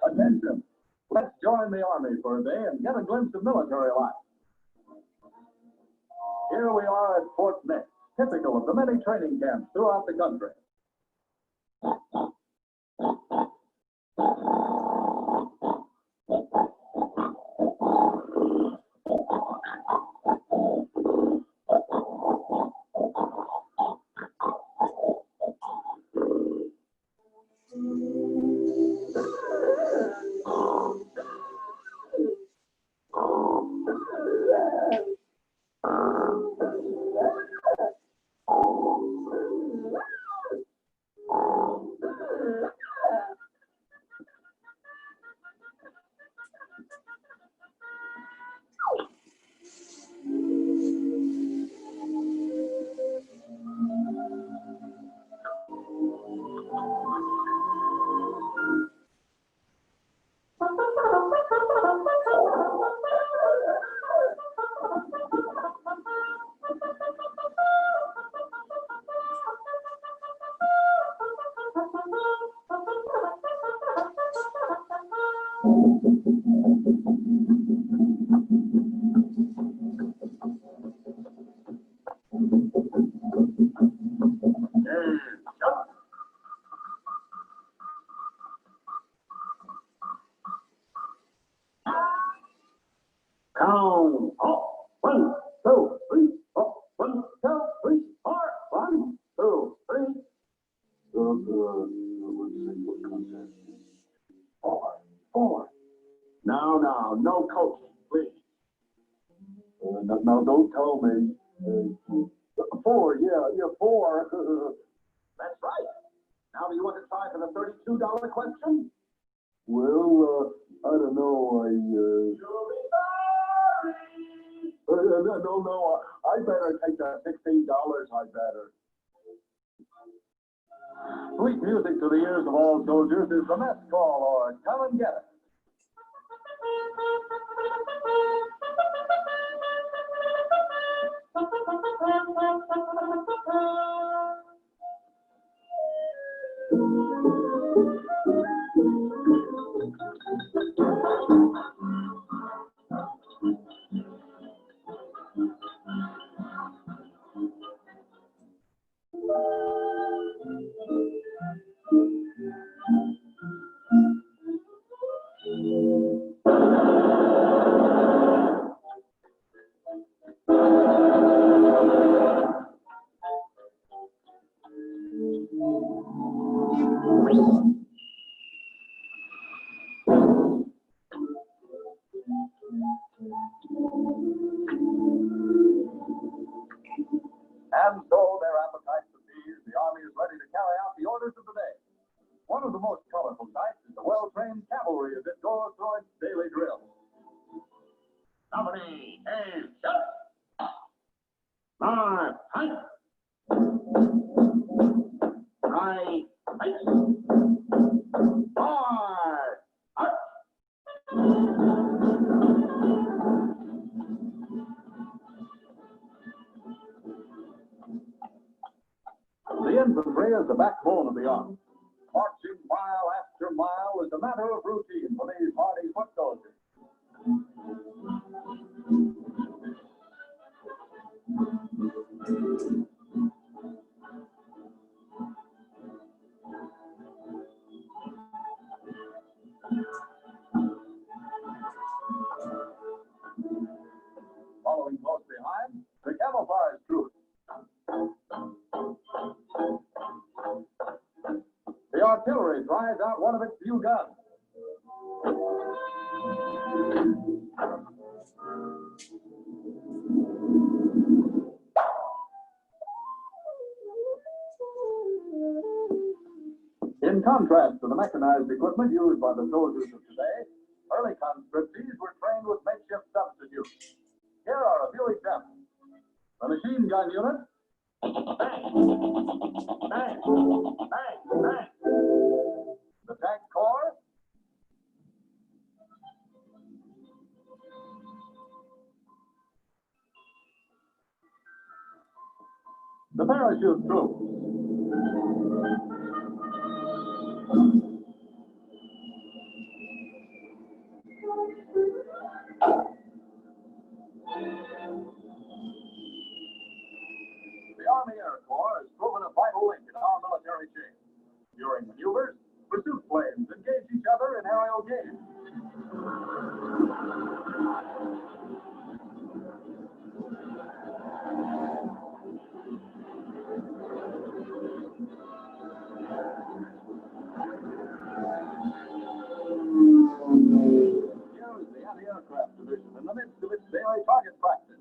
Attention! Let's join the Army for a day and get a glimpse of military life. Here we are at Fort Meade, typical of the many training camps throughout the country. Count off. 1, 2, 3, 4, 1, Four, yeah, 4. That's right. Now do you want to try for the $32 question? Well, I don't know, No, I better take the $16, I better. Sweet music to the ears of all soldiers is the mess call, or come and get it. And so their appetites appeased, the Army is ready to carry out the orders of the day. One of the most colorful sights is the well-trained cavalry as it goes through its daily drill. Company, hey, shut! March, height! Right, height! March, height! The infantry is the backbone of the army. Marching mile after mile is a matter of routine for these hardy foot soldiers. Following close behind, the camouflage troops. The artillery drives out one of its few guns. In contrast to the mechanized equipment used by the soldiers of today, early conscriptees were trained with makeshift substitutes. Here are a few examples. The machine gun unit. Bang! Bang! Bang! Bang! The tank corps. The parachute troops. The Army Air Corps has proven a vital link in our military chain. During maneuvers, pursuit planes engage each other in aerial games. Here is the anti-aircraft division in the midst of its daily target practice.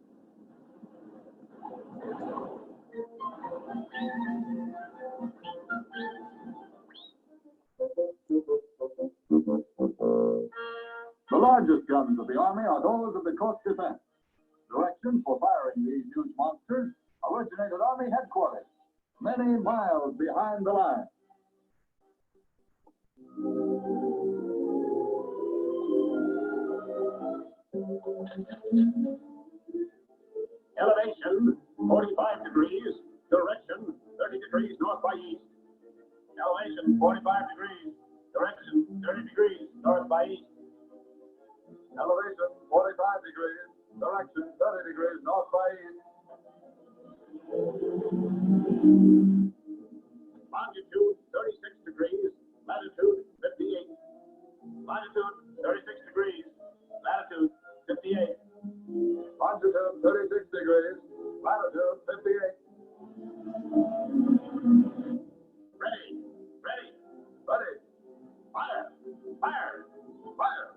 The largest guns of the Army are those of the coast defense. Directions for firing these huge monsters originate at Army headquarters, many miles behind the line. Elevation, 45 degrees. Direction, 30 degrees north by east. Elevation, 45 degrees. Direction, 30 degrees north by east. Elevation, 45 degrees. Direction, 30 degrees north by east. Longitude, 36 degrees. Latitude, 58. Longitude, 36 degrees. Latitude, 58. Longitude, 36 degrees. Latitude, 58. Ready. Ready. Ready. Fire. Fire. Fire.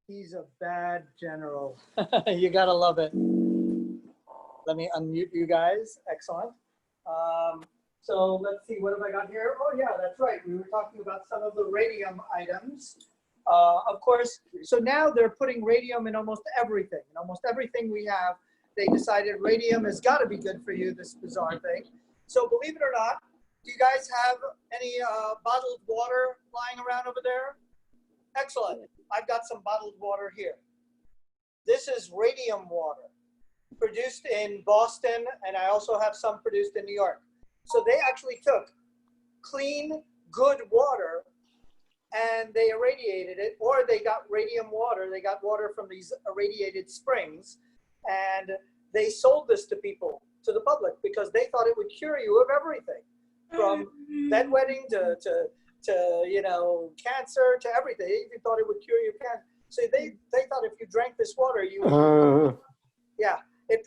He's a bad general. You gotta love it. Let me unmute you guys. Excellent. So let's see, what have I got here? Oh yeah, that's right. We were talking about some of the radium items. Of course, so now they're putting radium in almost everything. In almost everything we have, they decided radium has got to be good for you, this bizarre thing. So believe it or not, do you guys have any bottled water lying around over there? Excellent. I've got some bottled water here. This is radium water, produced in Boston, and I also have some produced in New York. So they actually took clean, good water and they irradiated it, or they got radium water. They got water from these irradiated springs, and they sold this to people, to the public, because they thought it would cure you of everything, from bedwetting to you know, cancer, to everything. They even thought it would cure you of cancer. So they thought if you drank this water, you would, yeah, it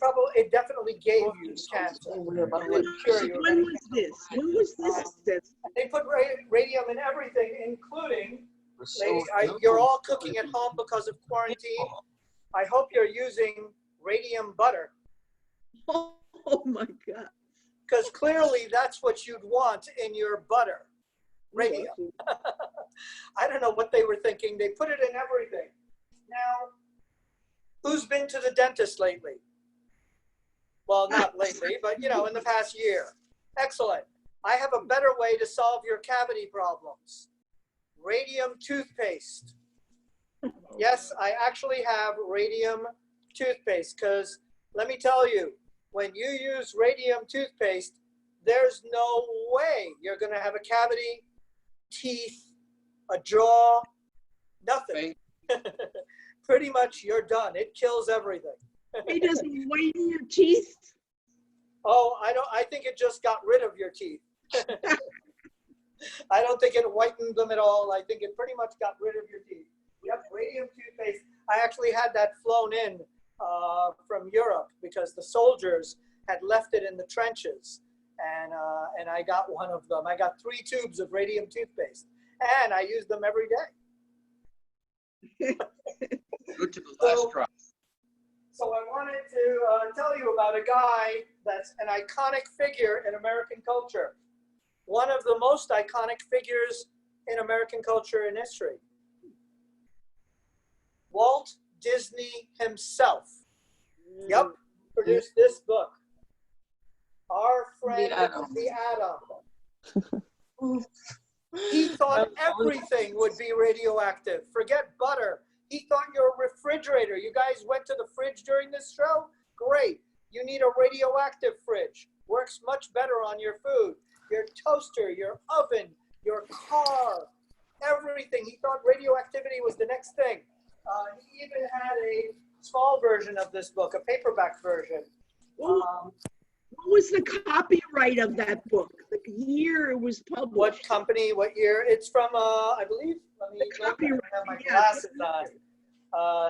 definitely gave you cancer. It would cure you. When was this? When was this? They put radium in everything, including, ladies, you're all cooking at home because of quarantine. I hope you're using radium butter. Oh my God. Because clearly that's what you'd want in your butter, radium. I don't know what they were thinking. They put it in everything. Now, who's been to the dentist lately? Well, not lately, but you know, in the past year. Excellent. I have a better way to solve your cavity problems. Radium toothpaste. Yes, I actually have radium toothpaste, because let me tell you, when you use radium toothpaste, there's no way you're going to have a cavity, teeth, a jaw, nothing. Pretty much you're done. It kills everything. It doesn't whiten your teeth? Oh, I think it just got rid of your teeth. I don't think it whitened them at all. I think it pretty much got rid of your teeth. Yep, radium toothpaste. I actually had that flown in from Europe because the soldiers had left it in the trenches, and I got one of them. I got 3 tubes of radium toothpaste, and I use them every day. Good to the last drop. So I wanted to tell you about a guy that's an iconic figure in American culture. One of the most iconic figures in American culture and history. Walt Disney himself. Yep, produced this book. Our Friend the Atom. He thought everything would be radioactive. Forget butter. He thought your refrigerator. You guys went to the fridge during this show? Great. You need a radioactive fridge. Works much better on your food. Your toaster, your oven, your car, everything. He thought radioactivity was the next thing. He even had a small version of this book, a paperback version. What was the copyright of that book? The year it was published? What company, what year? It's from, I believe, let me look. I have my glasses on.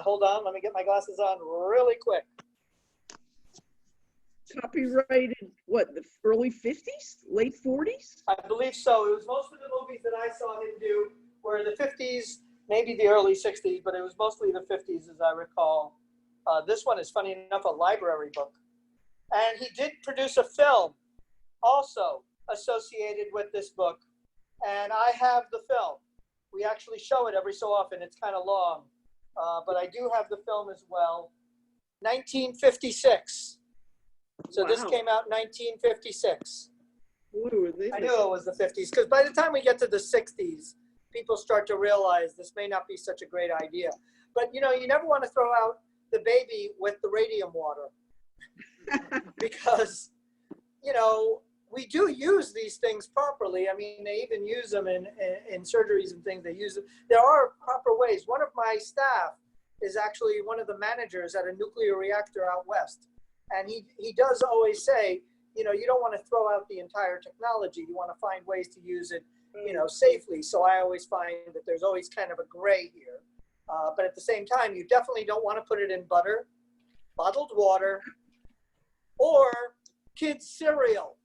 Hold on, let me get my glasses on really quick. Copyrighted, what, the early 50s? Late 40s? I believe so. It was most of the movies that I saw him do were the 50s, maybe the early 60s, but it was mostly the 50s as I recall. This one is, funny enough, a library book. And he did produce a film also associated with this book. And I have the film. We actually show it every so often. It's kind of long. But I do have the film as well. 1956. So Wow. this came out in 1956. I knew it was the 50s, because by the time we get to the 60s, people start to realize this may not be such a great idea. But, you know, you never want to throw out the baby with the radium water. Because, you know, we do use these things properly. I mean, they even use them in surgeries and things. They use them. There are proper ways. One of my staff is actually one of the managers at a nuclear reactor out west. And he does always say, you know, you don't want to throw out the entire technology. You want to find ways to use it, you know, safely. So I always find that there's always kind of a gray here. But at the same time, you definitely don't want to put it in butter, bottled water, or kids' cereal.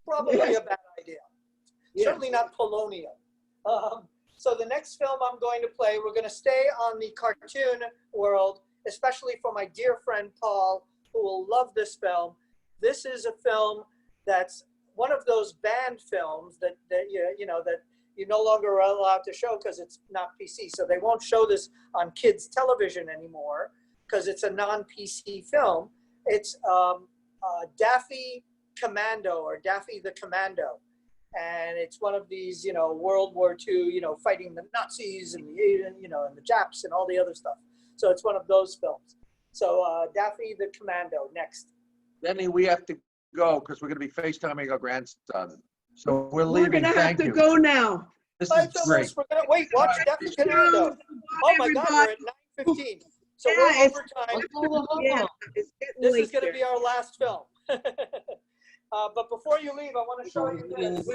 Probably a bad idea. Certainly not polonium. So the next film I'm going to play, we're going to stay on the cartoon world, especially for my dear friend Paul, who will love this film. This is a film that's one of those banned films that you know that you no longer are allowed to show because it's not PC. So they won't show this on kids' television anymore because it's a non-PC film. It's Daffy Commando, or Daffy the Commando. And it's one of these, you know, World War II, you know, fighting the Nazis and the, you know, and the Japs and all the other stuff. So it's one of those films. So Daffy the Commando, next. Denny, we have to go because we're going to be FaceTiming our grandson. So we're leaving. We're going to have Thank to you. go now. This Bye, is Phyllis. great. We're gonna wait. Watch Daffy Commando. Oh my God, we're at 9:15. So Yeah, we're it's- overtime. Yeah, it's getting This late is going to there. be our last film. But before you leave, I want to show you this.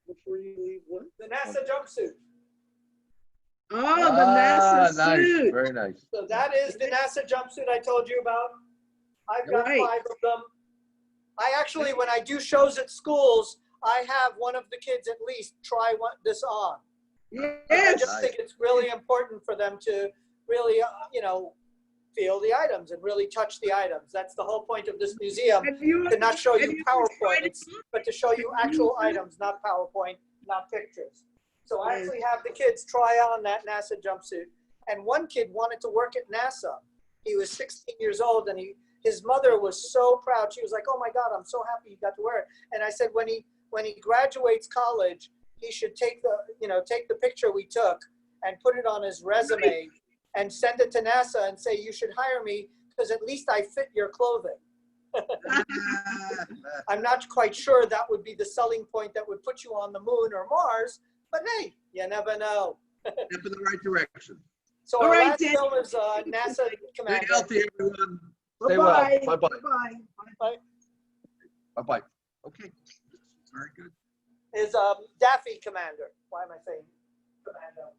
Before you leave, what? The NASA jumpsuit. Oh, the NASA nice. suit. Very nice. So that is the NASA jumpsuit I told you about. I've got Right. 5 of them. I actually, when I do shows at schools, I have one of the kids at least try this on. I Yes. just think it's really important for them to really, you know, feel the items and really touch the items. That's the whole point of this museum, to not show you PowerPoints, but to show you actual items, not PowerPoint, not pictures. So I actually have the kids try on that NASA jumpsuit. And one kid wanted to work at NASA. He was 16 years old, and his mother was so proud. She was like, "Oh my God, I'm so happy you got to wear it." And I said, when he graduates college, he should take the picture we took and put it on his resume and send it to NASA and say, "You should hire me because at least I fit your clothing." I'm not quite sure that would be the selling point that would put you on the moon or Mars, but hey, you never know. Step in the right direction. So All our right, last Dan. film is NASA Stay Commando. healthy, everyone. Stay Bye-bye. well. Bye-bye. Bye-bye. Bye. Bye-bye. Okay. Very good. Is Daffy Commander. Why am I saying Commando?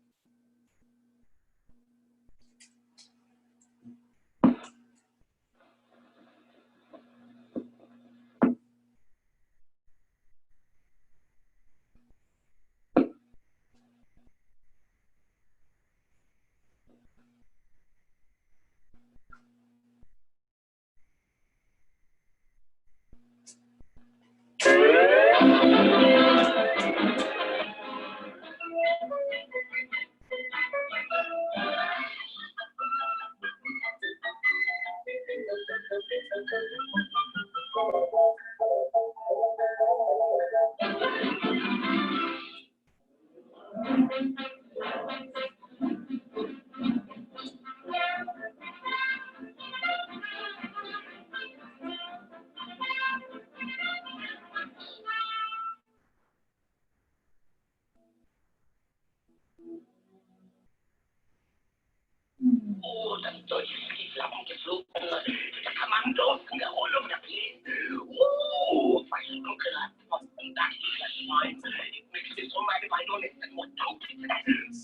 Oh, das deutsche flammende Fluten, der Kommando, der Rollung der Pläne. Oh, was dunkel hat, was das ist das Schwein. Ich möchte so meine Meinung nicht mit Motto. Die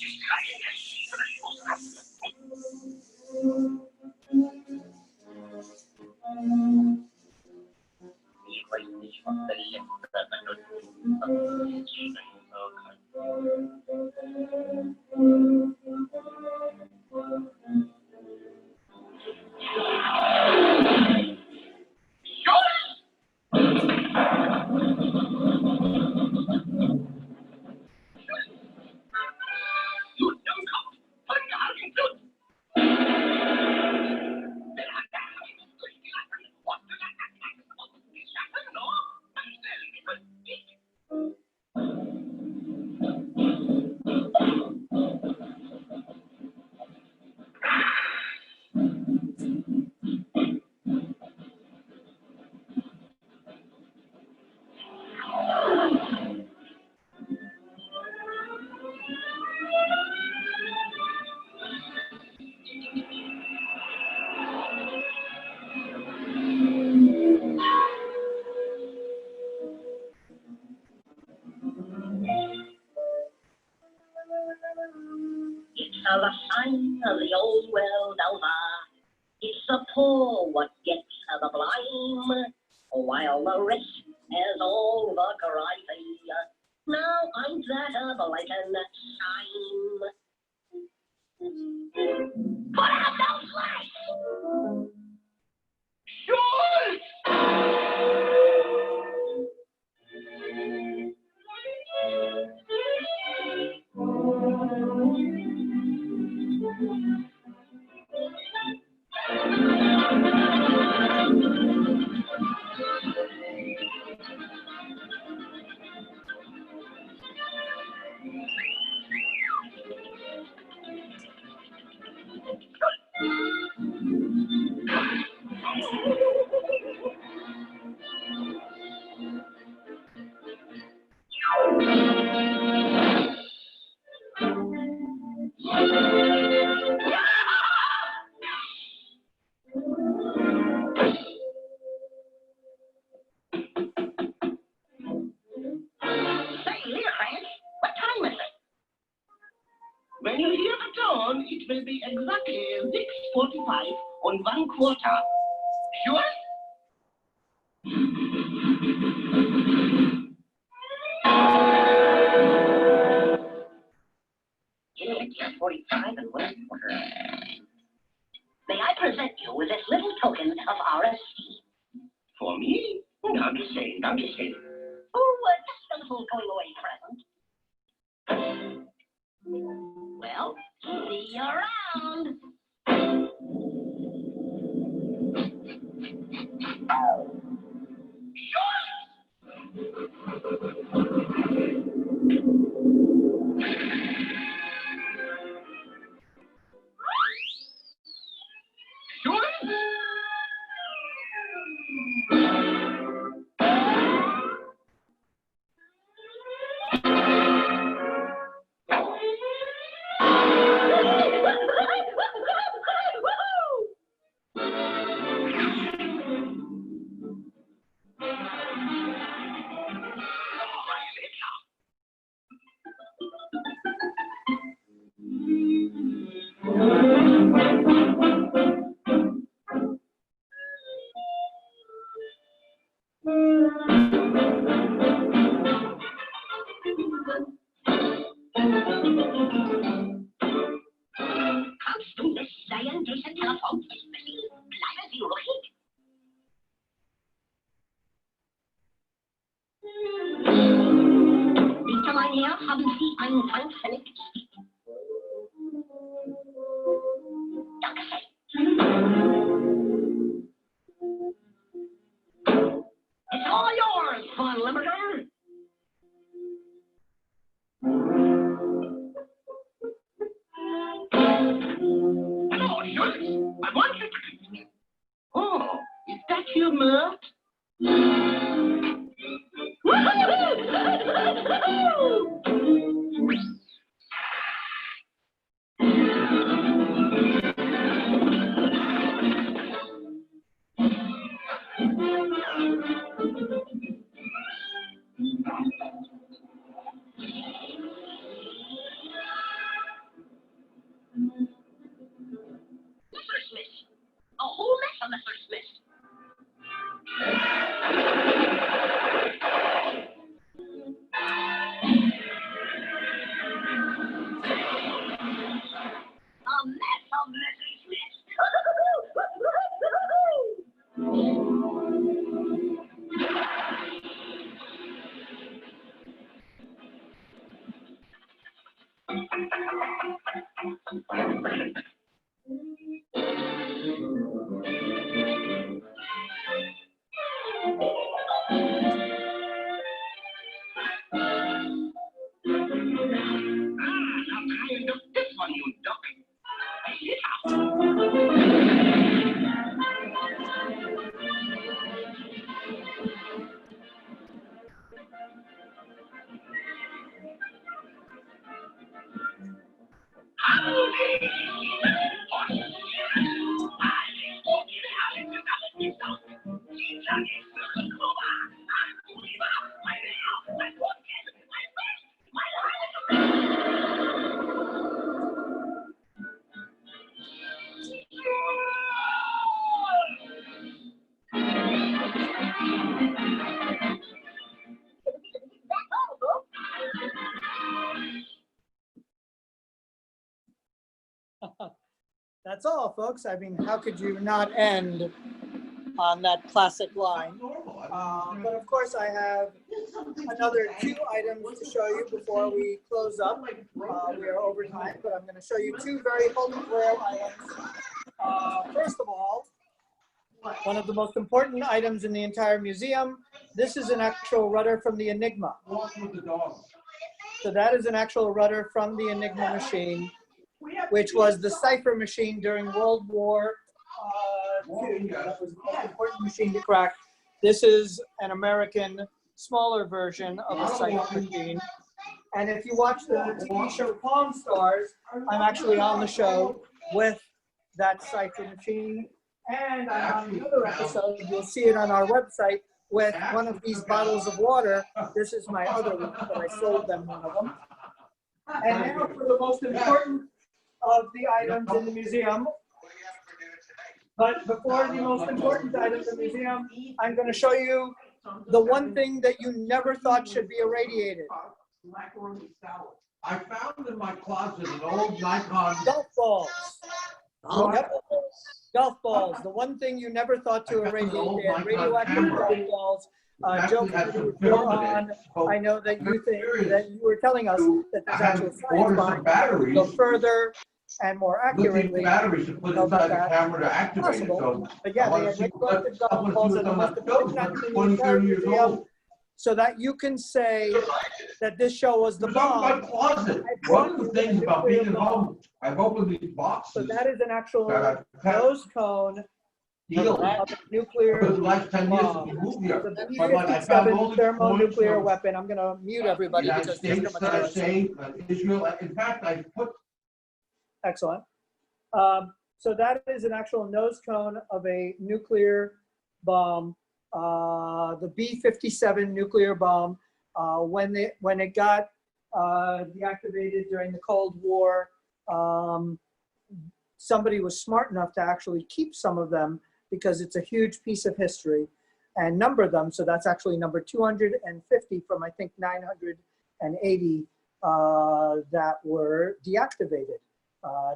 Schreie der Ich weiß nicht, was der letzte benutzt. It's a sign of the old world over. It's the poor what gets the blame, while the rest has all the gravy. Now I'm that of a light and shine. Put out those lights! Schultz! When you hear the tone, it will be exactly 6:45 on 1/4. Sure? It's 45 and 1/4. May I present you with this little token of our esteem? For me? Not the same, not the same. Oh, just a little going away present. Well, see you around. Kannst du nicht sehen, diese Telefon ist beliebt. Bleiben Sie ruhig. Bitte, mein Herr, haben Sie einen Pfandpfennig? Danke sehr. It's all yours, fun limiter. Hello, Schultz. I want you to... Oh, is that your mirth? Mr. Smith. A whole mess of Mr. Smith. That's all, folks. I mean, how could you not end on that classic line? But of course, I have another 2 items to show you before we close up. We are over time, but I'm going to show you 2 very holy grail items. First of all, one of the most important items in the entire museum. This is an actual rudder from the Enigma. So that is an actual rudder from the Enigma machine, which was the cipher machine during World War II. That was the most important machine to crack. This is an American, smaller version of a cipher machine. And if you watch the TV show Pawn Stars, I'm actually on the show with that cipher machine. And I'm on another episode, you'll see it on our website, with one of these bottles of water. This is my other one, but I sold them one of them. And now for the most important of the items in the museum. But before the most important items in the museum, I'm going to show you the one thing that you never thought should be irradiated. I found in my closet an old Nikon. Golf balls. Yep. Golf balls. The one thing you never thought to irradiate. They had radioactive golf balls. Joe, I know that you think that you were telling us that there's actual science behind it. Go further and more accurately. Batteries to put inside the camera to activate it. So, but yeah, they had radioactive golf balls that must have been in the entire museum, so that you can say that this show was the bomb. My closet. One of the things about being at home, I've opened these boxes. So that is an actual nose cone of a nuclear bomb. The B-57 thermonuclear weapon. I'm going to mute everybody because there's so much noise. Israel. In fact, I put. Excellent. So that is an actual nose cone of a nuclear bomb. The B-57 nuclear bomb, when it got deactivated during the Cold War, somebody was smart enough to actually keep some of them because it's a huge piece of history and number them. So that's actually number 250 from, I think, 980 that were deactivated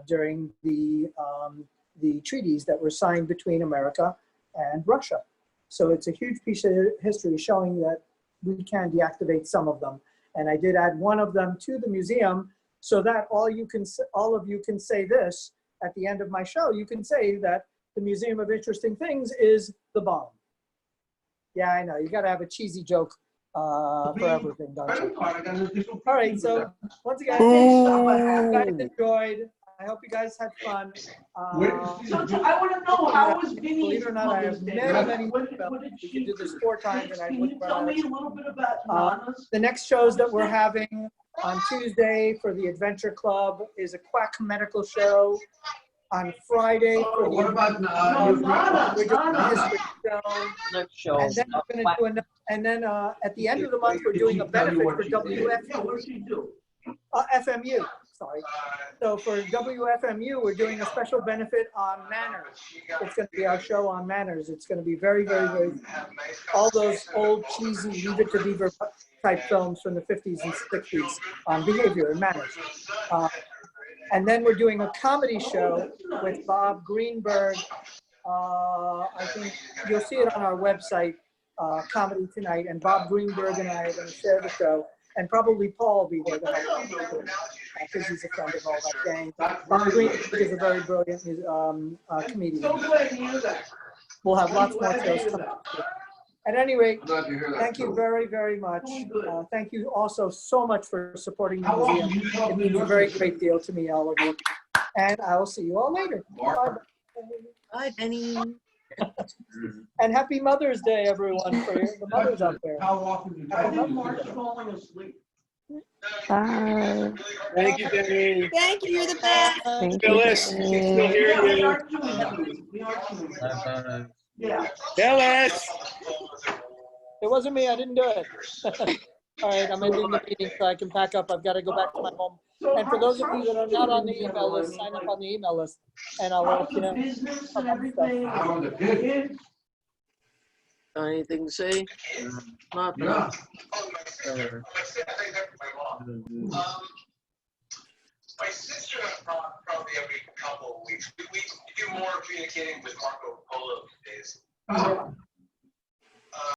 during the treaties that were signed between America and Russia. So it's a huge piece of history showing that we can deactivate some of them. And I did add one of them to the museum so that all of you can say this at the end of my show. You can say that the Museum of Interesting Things is the bomb. Yeah, I know. You got to have a cheesy joke for everything, don't you? All right. So once again, you guys enjoyed. I hope you guys had fun. I want to know, how was Vinny? Believe it or not, I have many spells. We could do this 4 times, and I wouldn't run out. Tell me a little bit about Nana's. The next shows that we're having on Tuesday for the Adventure Club is a Quack Medical Show. On Friday for the what about we're doing a history show. And then we're going to do another, and then at the end of the month we're doing a benefit for WFMU. What does she do? FMU. Sorry. So for WFMU, we're doing a special benefit on manners. It's going to be our show on manners. It's going to be very, very, very, all those old cheesy Leave It to Beaver type films from the 50s and 60s on behavior and manners. And then we're doing a comedy show with Bob Greenberg. I think you'll see it on our website, Comedy Tonight. And Bob Greenberg and I are going to share the show. And probably Paul will be there to help because he's a friend of all that gang. Bob Greenberg is a very brilliant comedian. So glad to hear that. We'll have lots more shows coming up. At any rate, thank you very, very much. Thank you also so much for supporting the museum. It means a very great deal to me, all of you. And I will see you all later. Bye. Bye, Benny. And happy Mother's Day, everyone, for the mothers out there. How often do you I'm Mark's falling asleep. Bye. Thank you, Benny. Thank you. You're the best. Thank Phyllis, you. we still hear Yeah, we you. are doing that. We are doing that. Yeah. Phyllis. It wasn't me. I didn't do it. All right, I'm ending the meeting so I can pack up. I've got to go back to my home. And for those of you that are not on the email list, sign up on the email list, and I'll let you know. Business and everything. Anything to say? Not Yeah. My sister probably every couple of weeks. We communicating with Marco Polo days.